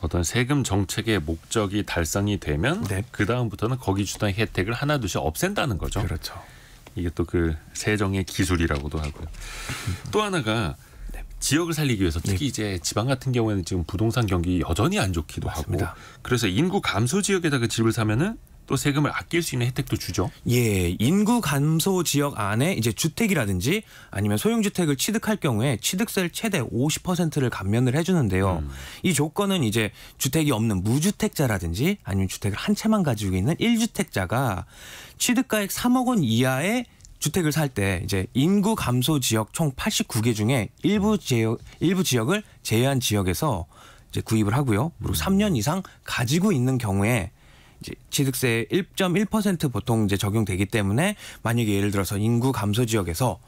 어떤 세금 정책의 목적이 달성이 되면 네. 그 다음부터는 거기 주던 혜택을 하나둘씩 없앤다는 거죠. 그렇죠. 이게 또 그 세정의 기술이라고도 하고요. 또 하나가 지역을 살리기 위해서 특히 이제 지방 같은 경우에는 지금 부동산 경기 여전히 안 좋기도 맞습니다. 하고 그래서 인구 감소 지역에다가 집을 사면은 또 세금을 아낄 수 있는 혜택도 주죠. 예, 인구 감소 지역 안에 이제 주택이라든지 아니면 소형주택을 취득할 경우에 취득세를 최대 50%를 감면을 해주는데요. 이 조건은 이제 주택이 없는 무주택자라든지 아니면 주택을 한 채만 가지고 있는 1주택자가 취득가액 3억 원 이하의 주택을 살 때 이제 인구 감소 지역 총 89개 중에 일부 지역을 제외한 지역에서 이제 구입을 하고요. 그리고 3년 이상 가지고 있는 경우에 이제 취득세 1.1% 보통 이제 적용되기 때문에 만약에 예를 들어서 인구 감소 지역에서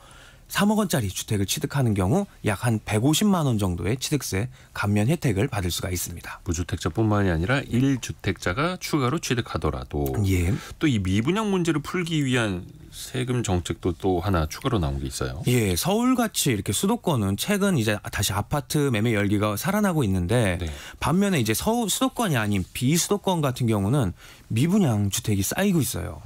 3억 원짜리 주택을 취득하는 경우 약 한 150만 원 정도의 취득세 감면 혜택을 받을 수가 있습니다. 무주택자뿐만이 아니라 1주택자가 추가로 취득하더라도 예. 또 이 미분양 문제를 풀기 위한 세금 정책도 또 하나 추가로 나온 게 있어요. 예, 서울같이 이렇게 수도권은 최근 이제 다시 아파트 매매 열기가 살아나고 있는데 네. 반면에 이제 수도권이 아닌 비수도권 같은 경우는 미분양 주택이 쌓이고 있어요.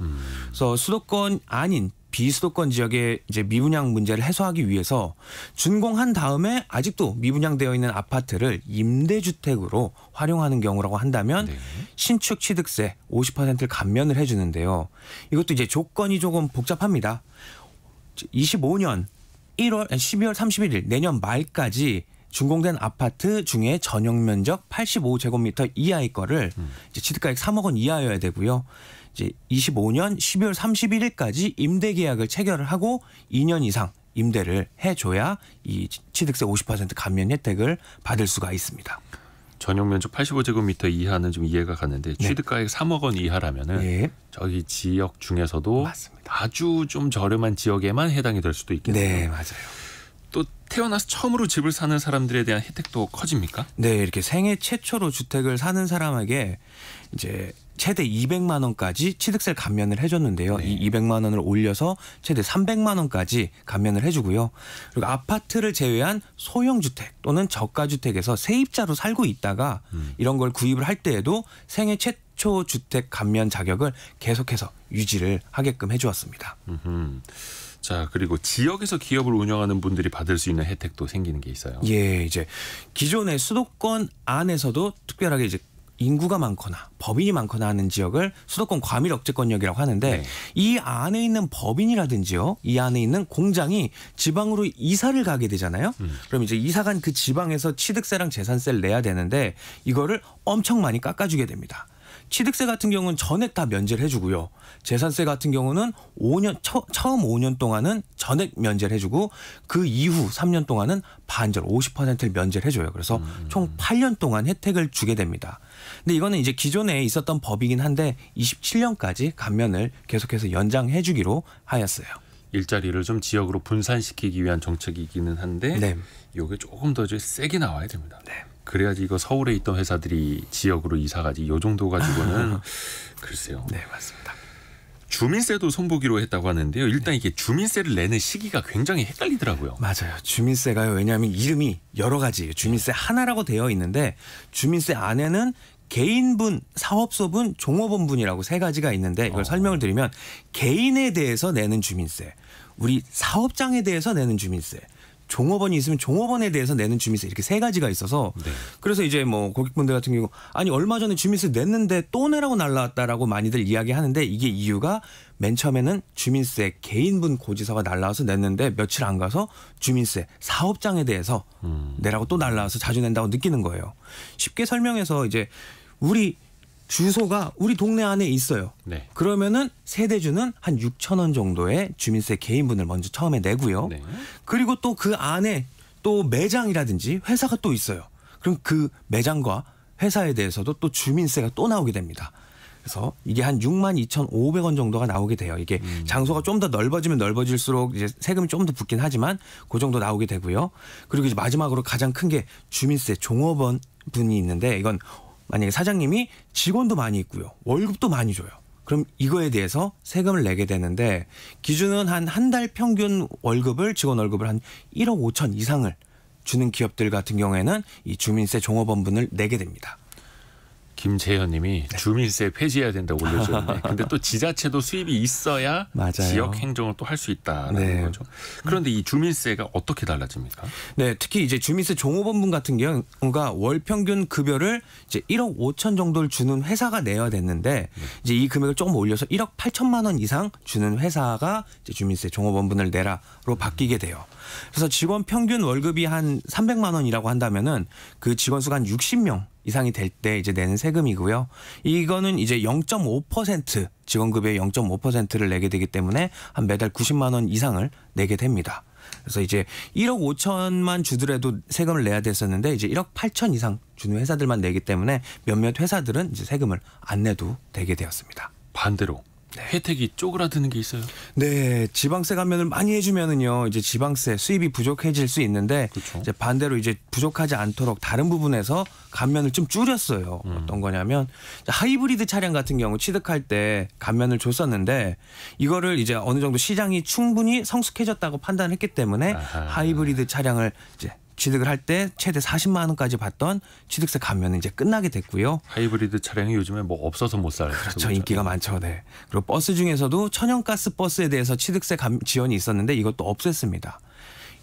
그래서 수도권 아닌 비수도권 지역의 이제 미분양 문제를 해소하기 위해서 준공한 다음에 아직도 미분양되어 있는 아파트를 임대주택으로 활용하는 경우라고 한다면 네. 신축 취득세 50%를 감면을 해주는데요. 이것도 이제 조건이 조금 복잡합니다. 25년 12월 31일 내년 말까지 준공된 아파트 중에 전용 면적 85제곱미터 이하의 거를 이제 취득가액 3억 원 이하여야 되고요. 이제 25년 12월 31일까지 임대 계약을 체결을 하고 2년 이상 임대를 해줘야 이 취득세 50% 감면 혜택을 받을 수가 있습니다. 전용 면적 85제곱미터 이하는 좀 이해가 가는데 네. 취득가액 3억 원 이하라면은 예. 저기 지역 중에서도 맞습니다. 아주 좀 저렴한 지역에만 해당이 될 수도 있겠네요. 네, 맞아요. 또 태어나서 처음으로 집을 사는 사람들에 대한 혜택도 커집니까? 네, 이렇게 생애 최초로 주택을 사는 사람에게 이제 최대 200만 원까지 취득세를 감면을 해줬는데요. 네. 이 200만 원을 올려서 최대 300만 원까지 감면을 해주고요. 그리고 아파트를 제외한 소형 주택 또는 저가 주택에서 세입자로 살고 있다가 이런 걸 구입을 할 때에도 생애 최초 주택 감면 자격을 계속해서 유지를 하게끔 해주었습니다. 자, 그리고 지역에서 기업을 운영하는 분들이 받을 수 있는 혜택도 생기는 게 있어요. 예, 이제 기존의 수도권 안에서도 특별하게 이제 인구가 많거나 법인이 많거나 하는 지역을 수도권 과밀 억제권역이라고 하는데 네. 이 안에 있는 법인이라든지요, 이 안에 있는 공장이 지방으로 이사를 가게 되잖아요. 그럼 이제 이사 간 그 지방에서 취득세랑 재산세를 내야 되는데 이거를 엄청 많이 깎아주게 됩니다. 취득세 같은 경우는 전액 다 면제를 해주고요. 재산세 같은 경우는 5년 처음 5년 동안은 전액 면제를 해주고 그 이후 3년 동안은 반절 50%를 면제를 해줘요. 그래서 총 8년 동안 혜택을 주게 됩니다. 근데 이거는 이제 기존에 있었던 법이긴 한데 27년까지 감면을 계속해서 연장해주기로 하였어요. 일자리를 좀 지역으로 분산시키기 위한 정책이기는 한데 네. 이게 조금 더 세게 나와야 됩니다. 네. 그래야지 이거 서울에 있던 회사들이 지역으로 이사가지 요 정도 가지고는 글쎄요. 네, 맞습니다. 주민세도 손보기로 했다고 하는데요. 일단 이게 주민세를 내는 시기가 굉장히 헷갈리더라고요. 맞아요. 주민세가요. 왜냐하면 이름이 여러 가지예요. 주민세 하나라고 되어 있는데 주민세 안에는 개인분, 사업소분, 종업원분이라고 세 가지가 있는데 이걸 설명을 드리면 개인에 대해서 내는 주민세, 우리 사업장에 대해서 내는 주민세, 종업원이 있으면 종업원에 대해서 내는 주민세 이렇게 세 가지가 있어서 네. 그래서 이제 뭐 고객분들 같은 경우 아니 얼마 전에 주민세 냈는데 또 내라고 날라왔다라고 많이들 이야기하는데 이게 이유가 맨 처음에는 주민세 개인분 고지서가 날라와서 냈는데 며칠 안 가서 주민세 사업장에 대해서 내라고 또 날라와서 자주 낸다고 느끼는 거예요. 쉽게 설명해서 이제 우리 주소가 우리 동네 안에 있어요. 네. 그러면은 세대주는 한 6천 원 정도의 주민세 개인분을 먼저 처음에 내고요. 네. 그리고 또 그 안에 또 매장이라든지 회사가 또 있어요. 그럼 그 매장과 회사에 대해서도 또 주민세가 또 나오게 됩니다. 그래서 이게 한 62,500원 정도가 나오게 돼요. 이게 장소가 좀 더 넓어지면 넓어질수록 이제 세금이 좀 더 붙긴 하지만 그 정도 나오게 되고요. 그리고 이제 마지막으로 가장 큰 게 주민세 종업원 분이 있는데 이건 만약에 사장님이 직원도 많이 있고요. 월급도 많이 줘요. 그럼 이거에 대해서 세금을 내게 되는데 기준은 한 달 평균 월급을 직원 월급을 한 1억 5천 이상을 주는 기업들 같은 경우에는 이 주민세 종업원분을 내게 됩니다. 김재현님이 주민세 폐지해야 된다고 올려주셨는데 근데 또 지자체도 수입이 있어야 맞아요. 지역 행정을 또 할 수 있다는 네. 거죠. 그런데 이 주민세가 어떻게 달라집니까? 네, 특히 이제 주민세 종업원분 같은 경우가 월 평균 급여를 이제 1억 5천 정도를 주는 회사가 내야 됐는데 이제 이 금액을 조금 올려서 1억 8천만 원 이상 주는 회사가 이제 주민세 종업원분을 내라로 바뀌게 돼요. 그래서 직원 평균 월급이 한 300만 원이라고 한다면은 그 직원 수가 한 60명 이상이 될 때 이제 내는 세금이고요. 이거는 이제 0.5% 직원급의 0.5%를 내게 되기 때문에 한 매달 90만 원 이상을 내게 됩니다. 그래서 이제 1억 5천만 주더라도 세금을 내야 됐었는데 이제 1억 8천 이상 주는 회사들만 내기 때문에 몇몇 회사들은 이제 세금을 안 내도 되게 되었습니다. 반대로 혜택이 쪼그라드는 게 있어요. 네, 지방세 감면을 많이 해주면은요, 이제 지방세 수입이 부족해질 수 있는데, 그렇죠. 이제 반대로 이제 부족하지 않도록 다른 부분에서 감면을 좀 줄였어요. 어떤 거냐면 하이브리드 차량 같은 경우 취득할 때 감면을 줬었는데 이거를 이제 어느 정도 시장이 충분히 성숙해졌다고 판단했기 때문에 아하. 하이브리드 차량을 이제 취득을 할 때 최대 40만 원까지 받던 취득세 감면은 이제 끝나게 됐고요. 하이브리드 차량이 요즘에 뭐 없어서 못 살. 그렇죠. 인기가 많죠. 네. 그리고 버스 중에서도 천연가스 버스에 대해서 취득세 지원이 있었는데 이것도 없앴습니다.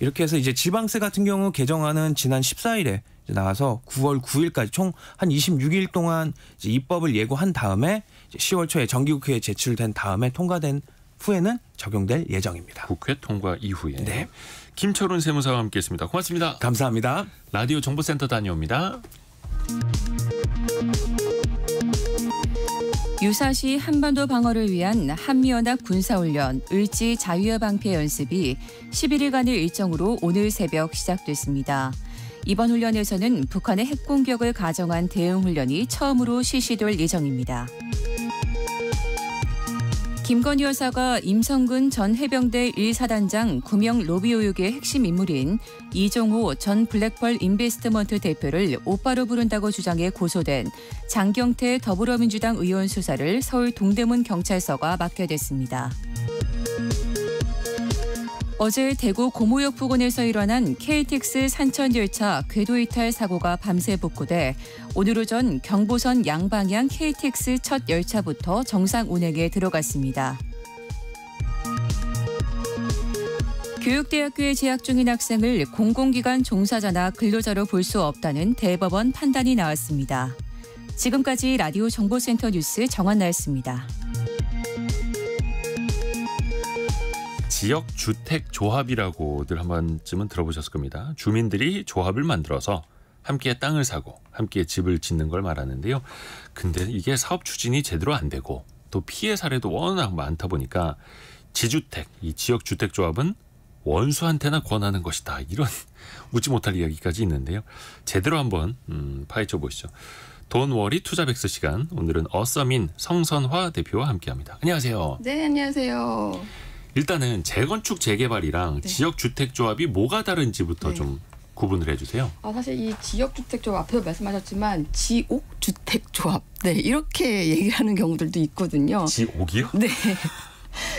이렇게 해서 이제 지방세 같은 경우 개정안은 지난 14일에 나와서 9월 9일까지 총 한 26일 동안 이제 입법을 예고한 다음에 이제 10월 초에 정기국회에 제출된 다음에 통과된 후에는 적용될 예정입니다. 국회 통과 이후에. 네. 김철훈 세무사와 함께했습니다. 고맙습니다. 감사합니다. 라디오 정보센터 다녀옵니다. 유사시 한반도 방어를 위한 한미연합 군사훈련 을지 자유화 방패 연습이 11일간의 일정으로 오늘 새벽 시작됐습니다. 이번 훈련에서는 북한의 핵공격을 가정한 대응 훈련이 처음으로 실시될 예정입니다. 김건희 여사가 임성근 전 해병대 1사단장 구명 로비오육의 핵심 인물인 이종호 전 블랙펄 인베스트먼트 대표를 오빠로 부른다고 주장해 고소된 장경태 더불어민주당 의원 수사를 서울 동대문 경찰서가 맡게 됐습니다. 어제 대구 고무역 부근에서 일어난 KTX 산천열차 궤도 이탈 사고가 밤새 복구돼 오늘 오전 경부선 양방향 KTX 첫 열차부터 정상 운행에 들어갔습니다. 교육대학교에 재학 중인 학생을 공공기관 종사자나 근로자로 볼 수 없다는 대법원 판단이 나왔습니다. 지금까지 라디오 정보센터 뉴스 정한나였습니다. 지역주택조합이라고들 한 번쯤은 들어보셨을 겁니다. 주민들이 조합을 만들어서 함께 땅을 사고 함께 집을 짓는 걸 말하는데요. 근데 이게 사업 추진이 제대로 안 되고 또 피해 사례도 워낙 많다 보니까 지주택, 이 지역주택조합은 원수한테나 권하는 것이다. 이런 웃지 못할 이야기까지 있는데요. 제대로 한번 파헤쳐 보시죠. 돈워리 투자백서 시간, 오늘은 어서민 성선화 대표와 함께합니다. 안녕하세요. 네, 안녕하세요. 일단은 재건축 재개발이랑 네. 지역주택조합이 뭐가 다른지부터 네. 좀 구분을 해주세요. 사실 이 지역주택조합 앞에서 말씀하셨지만 지옥주택조합 이렇게 얘기를 하는 경우들도 있거든요. 지옥이요? 네.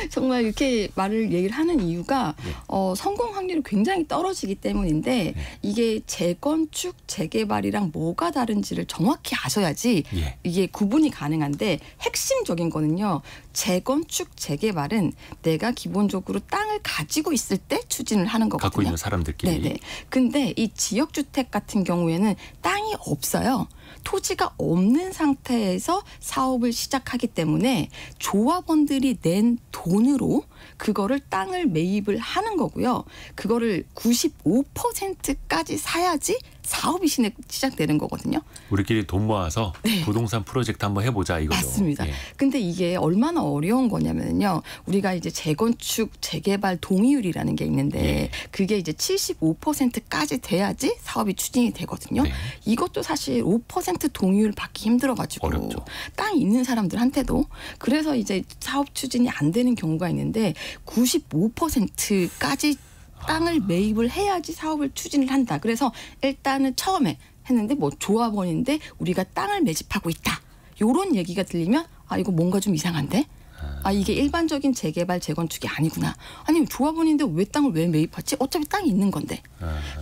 정말 이렇게 얘기를 하는 이유가 네. 성공 확률이 굉장히 떨어지기 때문인데 네. 이게 재건축, 재개발이랑 뭐가 다른지를 정확히 아셔야지 예. 이게 구분이 가능한데 핵심적인 거는요. 재건축, 재개발은 내가 기본적으로 땅을 가지고 있을 때 추진을 하는 거거든요. 갖고 있는 사람들끼리. 네네. 근데 이 지역주택 같은 경우에는 땅이 없어요. 토지가 없는 상태에서 사업을 시작하기 때문에 조합원들이 낸 돈으로 그거를 땅을 매입을 하는 거고요. 그거를 95%까지 사야지 사업이 시작되는 거거든요. 우리끼리 돈 모아서 네. 부동산 프로젝트 한번 해보자 이거죠. 맞습니다. 예. 근데 이게 얼마나 어려운 거냐면요. 우리가 이제 재건축, 재개발 동의율이라는 게 있는데 예. 그게 이제 75%까지 돼야지 사업이 추진이 되거든요. 네. 이것도 사실 5% 동의율 받기 힘들어가지고 어렵죠. 땅 있는 사람들한테도 그래서 이제 사업 추진이 안 되는 경우가 있는데 95%까지 땅을 매입을 해야지 사업을 추진을 한다. 그래서 일단은 처음에 했는데 뭐 조합원인데 우리가 땅을 매집하고 있다. 요런 얘기가 들리면 이거 뭔가 좀 이상한데? 이게 일반적인 재개발, 재건축이 아니구나. 아니 조합원인데 왜 땅을 왜 매입하지? 어차피 땅이 있는 건데.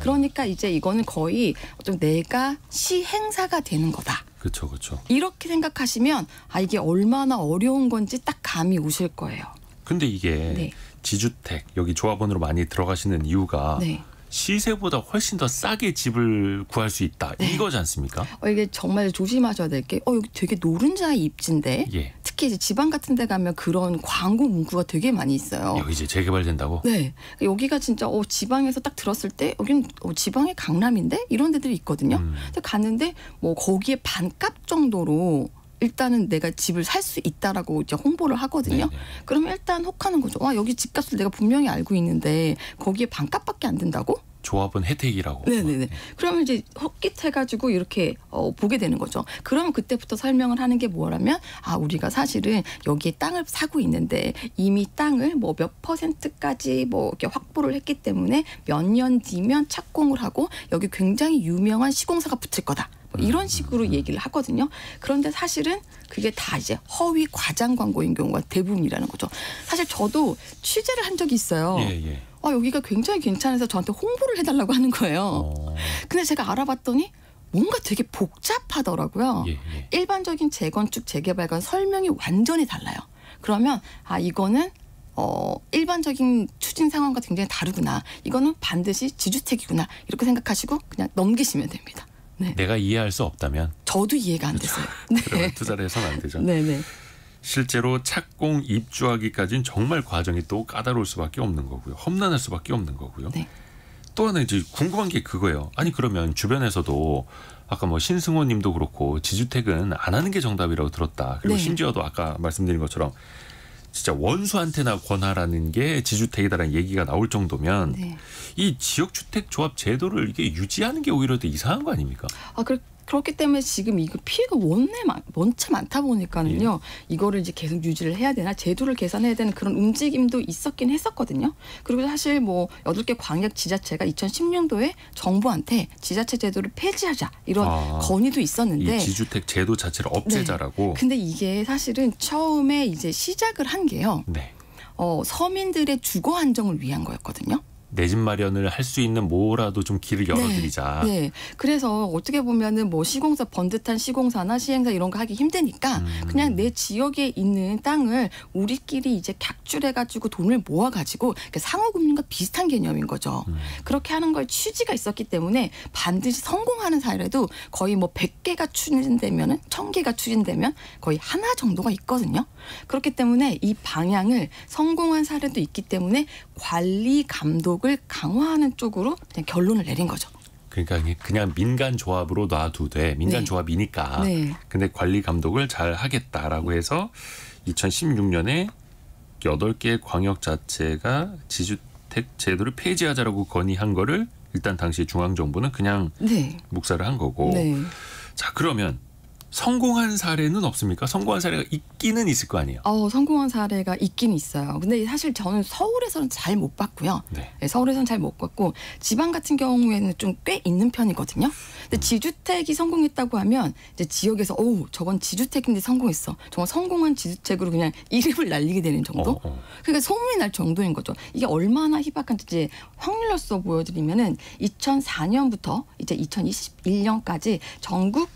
그러니까 이제 이거는 거의 좀 내가 시행사가 되는 거다. 그렇죠, 그렇죠. 이렇게 생각하시면 이게 얼마나 어려운 건지 딱 감이 오실 거예요. 근데 이게 네. 지주택 여기 조합원으로 많이 들어가시는 이유가 네. 시세보다 훨씬 더 싸게 집을 구할 수 있다. 네. 이거지 않습니까? 이게 정말 조심하셔야 될 게 여기 되게 노른자의 입지인데 예. 특히 이제 지방 같은 데 가면 그런 광고 문구가 되게 많이 있어요. 여기 이제 재개발된다고? 네. 여기가 진짜 지방에서 딱 들었을 때 여긴 지방의 강남인데 이런 데들이 있거든요. 근데 갔는데 뭐 거기에 반값 정도로 일단은 내가 집을 살 수 있다라고 이제 홍보를 하거든요. 네네. 그러면 일단 혹하는 거죠. 여기 집값을 내가 분명히 알고 있는데 거기에 반값밖에 안 된다고? 조합은 혜택이라고. 네네네. 그러면 이제 헛깃해가지고 이렇게 보게 되는 거죠. 그러면 그때부터 설명을 하는 게 뭐라면 우리가 사실은 여기에 땅을 사고 있는데 이미 땅을 뭐 몇 %까지 뭐 이렇게 확보를 했기 때문에 몇 년 뒤면 착공을 하고 여기 굉장히 유명한 시공사가 붙을 거다. 이런 식으로 얘기를 하거든요. 그런데 사실은 그게 다 이제 허위 과장 광고인 경우가 대부분이라는 거죠. 사실 저도 취재를 한 적이 있어요. 예. 여기가 굉장히 괜찮아서 저한테 홍보를 해달라고 하는 거예요. 근데 제가 알아봤더니 뭔가 되게 복잡하더라고요. 예. 일반적인 재건축, 재개발과 설명이 완전히 달라요. 그러면 이거는 일반적인 추진 상황과 굉장히 다르구나. 이거는 반드시 지주택이구나. 이렇게 생각하시고 그냥 넘기시면 됩니다. 네. 내가 이해할 수 없다면 저도 이해가 안 됐어요. 네. 그러면 투자를 해서는 안 되죠. 네네. 실제로 착공 입주하기까지는 정말 과정이 또 까다로울 수밖에 없는 거고요. 험난할 수밖에 없는 거고요. 네. 또 하나 이제 궁금한 게 그거예요. 아니 그러면 주변에서도 아까 뭐 신승호님도 그렇고 지주택은 안 하는 게 정답이라고 들었다. 그리고 네. 심지어도 아까 말씀드린 것처럼 진짜 원수한테나 권하라는 게 지주택이다라는 얘기가 나올 정도면 네. 이 지역주택 조합 제도를 이게 유지하는 게 오히려 더 이상한 거 아닙니까? 그렇기 때문에 지금 이거 피해가 원체 많다 보니까는요. 이거를 이제 계속 유지를 해야 되나 제도를 개선해야 되는 그런 움직임도 있었긴 했었거든요. 그리고 사실 뭐 8개 광역 지자체가 2010년도에 정부한테 지자체 제도를 폐지하자 이런 건의도 있었는데 이 지주택 제도 자체를 없애자라고. 네. 근데 이게 사실은 처음에 이제 시작을 한 게요. 네. 서민들의 주거 안정을 위한 거였거든요. 내 집 마련을 할 수 있는 뭐라도 좀 길을 열어드리자. 네. 그래서 어떻게 보면은 뭐 시공사 번듯한 시공사나 시행사 이런 거 하기 힘드니까 그냥 내 지역에 있는 땅을 우리끼리 이제 객줄해가지고 돈을 모아가지고 상호금융과 비슷한 개념인 거죠. 그렇게 하는 걸 취지가 있었기 때문에 반드시 성공하는 사례도 거의 뭐 100개가 추진되면은 1000개가 추진되면 거의 하나 정도가 있거든요. 그렇기 때문에 이 방향을 성공한 사례도 있기 때문에 관리 감독을 강화하는 쪽으로 그냥 결론을 내린 거죠. 그러니까 그냥 민간 조합으로 놔두되 민간 네. 조합이니까. 네. 근데 관리 감독을 잘 하겠다라고 해서 2016년에 8개 광역자치가 지주택 제도를 폐지하자라고 건의한 거를 일단 당시 중앙정부는 그냥 네. 묵살을 한 거고. 네. 자 그러면 성공한 사례는 없습니까? 성공한 사례가 있기는 있을 거 아니에요. 성공한 사례가 있긴 있어요. 근데 사실 저는 서울에서는 잘 못 봤고요. 네. 네, 서울에서는 잘 못 봤고 지방 같은 경우에는 좀 꽤 있는 편이거든요. 근데 지주택이 성공했다고 하면 이제 지역에서 저건 지주택인데 성공했어. 정말 성공한 지주택으로 그냥 이름을 날리게 되는 정도. 그러니까 소문이 날 정도인 거죠. 이게 얼마나 희박한지 이제 확률로서 보여드리면은 2004년부터 이제 2021년까지 전국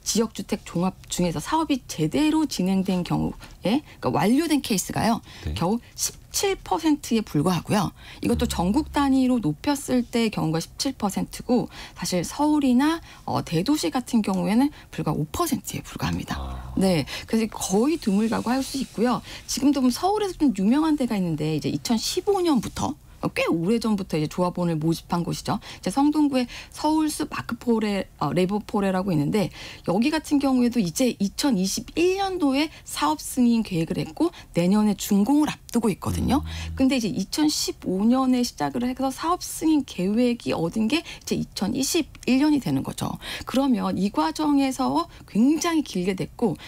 지역주택 종합 중에서 사업이 제대로 진행된 경우에 그러니까 완료된 케이스가요. 네. 겨우 17%에 불과하고요. 이것도 전국 단위로 높였을 때 경우가 17%고 사실 서울이나 대도시 같은 경우에는 불과 5%에 불과합니다. 네, 그래서 거의 드물다고 할 수 있고요. 지금도 보면 서울에서 좀 유명한 데가 있는데 이제 2015년부터 꽤 오래전부터 이제 조합원을 모집한 곳이죠. 이제 성동구에 서울숲 마크포레 레보포레라고 있는데 여기 같은 경우에도 이제 2021년도에 사업 승인 계획을 했고 내년에 준공을 앞두고 있거든요. 근데 이제 2015년에 시작을 해서 사업 승인 계획이 얻은 게 이제 2021년이 되는 거죠. 그러면 이 과정에서 굉장히 길게 됐고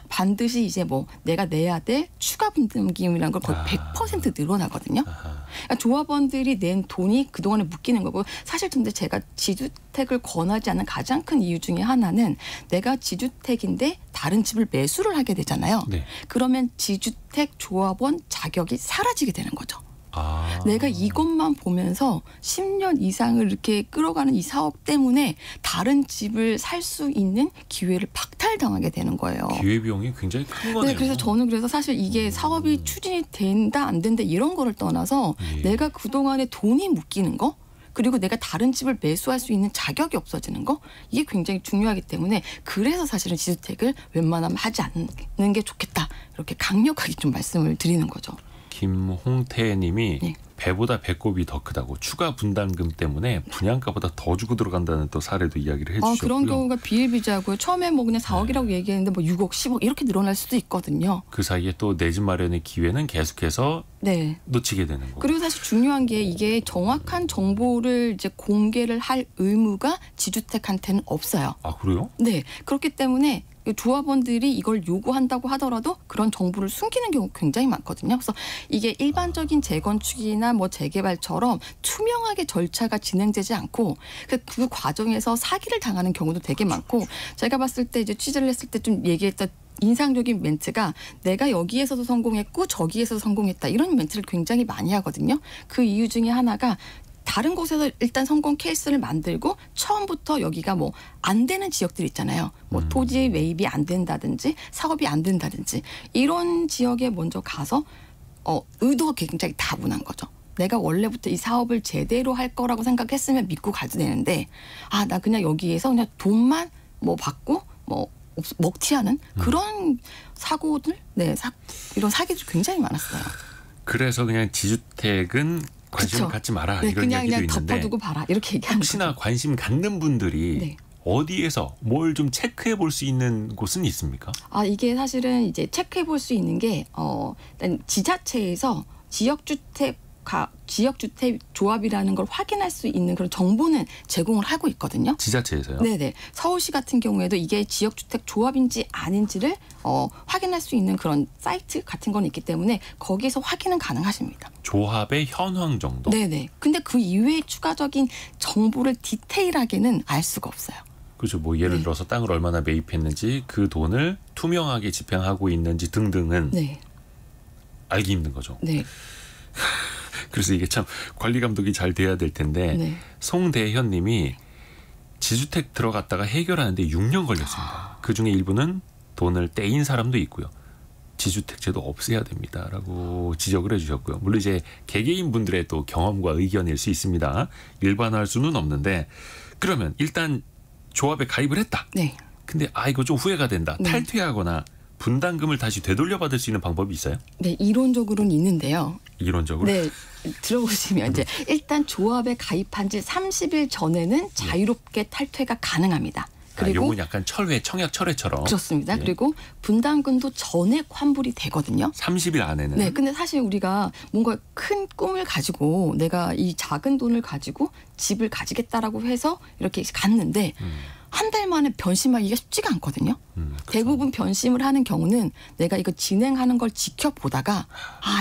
반드시 이제 뭐 내가 내야 될 추가 분담금이라는 걸 거의 100% 늘어나거든요. 그러니까 조합원들이 낸 돈이 그동안에 묶이는 거고 사실 근데 제가 지주택을 권하지 않는 가장 큰 이유 중에 하나는 내가 지주택인데 다른 집을 매수를 하게 되잖아요. 네. 그러면 지주택 조합원 자격이 사라지게 되는 거죠. 내가 이것만 보면서 10년 이상을 이렇게 끌어가는 이 사업 때문에 다른 집을 살 수 있는 기회를 박탈당하게 되는 거예요. 기회비용이 굉장히 큰 거네요. 네, 그래서 저는 사실 이게 사업이 추진이 된다 안 된다 이런 거를 떠나서 내가 그동안에 돈이 묶이는 거 그리고 내가 다른 집을 매수할 수 있는 자격이 없어지는 거 이게 굉장히 중요하기 때문에 그래서 사실은 지주택을 웬만하면 하지 않는 게 좋겠다 이렇게 강력하게 좀 말씀을 드리는 거죠. 김홍태님이 네. 배보다 배꼽이 더 크다고 추가 분담금 때문에 분양가보다 더 주고 들어간다는 또 사례도 이야기를 해주셨고요. 그런 경우가 비일비재하고요. 처음에 뭐 그냥 4억이라고 얘기했는데 뭐 6억, 10억 이렇게 늘어날 수도 있거든요. 그 사이에 또 내 집 마련의 기회는 계속해서 네. 놓치게 되는 거고. 그리고 사실 중요한 게 이게 정확한 정보를 이제 공개를 할 의무가 지주택한테는 없어요. 아 그래요? 네. 그렇기 때문에 조합원들이 이걸 요구한다고 하더라도 그런 정보를 숨기는 경우 굉장히 많거든요. 그래서 이게 일반적인 재건축이나 뭐 재개발처럼 투명하게 절차가 진행되지 않고 그 과정에서 사기를 당하는 경우도 되게 많고 제가 봤을 때 이제 취재를 했을 때 좀 얘기했던 인상적인 멘트가 내가 여기에서도 성공했고 저기에서도 성공했다 이런 멘트를 굉장히 많이 하거든요. 그 이유 중에 하나가 다른 곳에서 일단 성공 케이스를 만들고 처음부터 여기가 뭐 안 되는 지역들 있잖아요. 뭐 토지 매입이 안 된다든지 사업이 안 된다든지 이런 지역에 먼저 가서 의도가 굉장히 다분한 거죠. 내가 원래부터 이 사업을 제대로 할 거라고 생각했으면 믿고 가도 되는데 나 그냥 여기에서 그냥 돈만 뭐 받고 뭐 먹튀하는 그런 사고들 이런 사기들이 굉장히 많았어요. 그래서 그냥 지주택은 관심을 그쵸. 갖지 마라 네, 이런 이야기도 그냥 있는데 덮어두고 봐라 이렇게 얘기하는 혹시나 거죠. 관심 갖는 분들이 네. 어디에서 뭘 좀 체크해 볼 수 있는 곳은 있습니까? 이게 사실은 이제 체크해 볼 수 있는 게 일단 지자체에서 지역주택 조합이라는 걸 확인할 수 있는 그런 정보는 제공을 하고 있거든요. 지자체에서요? 네네. 서울시 같은 경우에도 이게 지역주택 조합인지 아닌지를 확인할 수 있는 그런 사이트 같은 건 있기 때문에 거기서 확인은 가능하십니다. 조합의 현황 정도? 네네. 근데 그 이외에 추가적인 정보를 디테일하게는 알 수가 없어요. 그렇죠. 뭐 예를 네. 들어서 땅을 얼마나 매입했는지 그 돈을 투명하게 집행하고 있는지 등등은 네. 알기 힘든 거죠. 네. 그래서 이게 참 관리 감독이 잘 돼야 될 텐데 네. 송대현 님이 지주택 들어갔다가 해결하는데 6년 걸렸습니다. 그중에 일부는 돈을 떼인 사람도 있고요. 지주택제도 없애야 됩니다라고 지적을 해주셨고요. 물론 이제 개개인 분들의 또 경험과 의견일 수 있습니다. 일반화할 수는 없는데 그러면 일단 조합에 가입을 했다. 네. 근데 이거 좀 후회가 된다. 네. 탈퇴하거나 분담금을 다시 되돌려받을 수 있는 방법이 있어요? 네, 이론적으로는 있는데요. 이론적으로? 네, 들어보시면 이제 일단 조합에 가입한 지 30일 전에는 자유롭게 탈퇴가 가능합니다. 그리고 요건 약간 청약 철회처럼. 그렇습니다. 네. 그리고 분담금도 전액 환불이 되거든요. 30일 안에는. 네, 근데 사실 우리가 뭔가 큰 꿈을 가지고 내가 이 작은 돈을 가지고 집을 가지겠다라고 해서 이렇게 갔는데 한 달 만에 변심하기가 쉽지가 않거든요. 그렇죠. 대부분 변심을 하는 경우는 내가 이거 진행하는 걸 지켜보다가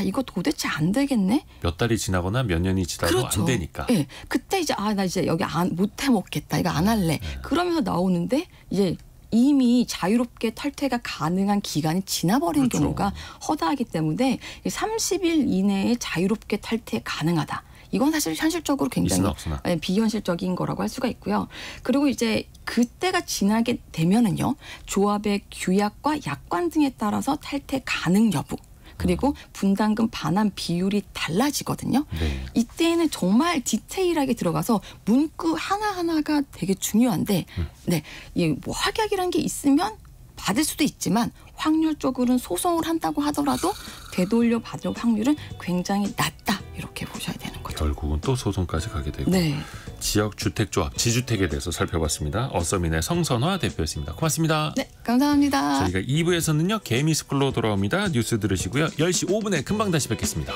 이거 도대체 안 되겠네. 몇 달이 지나거나 몇 년이 지나도 그렇죠. 안 되니까. 네, 그때 이제 나 이제 여기 못 해먹겠다. 이거 안 할래. 그러면서 나오는데 이제 이미 자유롭게 탈퇴가 가능한 기간이 지나버린 그렇죠. 경우가 허다하기 때문에 30일 이내에 자유롭게 탈퇴 가능하다. 이건 사실 현실적으로 굉장히 있으나 없으나. 비현실적인 거라고 할 수가 있고요. 그리고 이제 그때가 지나게 되면은요, 조합의 규약과 약관 등에 따라서 탈퇴 가능 여부, 그리고 분담금 반환 비율이 달라지거든요. 네. 이때는 정말 디테일하게 들어가서 문구 하나하나가 되게 중요한데, 네, 이 뭐 확약이라는 게 있으면 받을 수도 있지만 확률적으로는 소송을 한다고 하더라도 되돌려 받을 확률은 굉장히 낮다 이렇게 보셔야 되는 거죠. 결국은 또 소송까지 가게 되고. 네. 지역주택조합, 지주택에 대해서 살펴봤습니다. 어서민의 성선화 대표였습니다. 고맙습니다. 네, 감사합니다. 저희가 2부에서는요. 개미스쿨로 돌아옵니다. 뉴스 들으시고요. 10시 5분에 금방 다시 뵙겠습니다.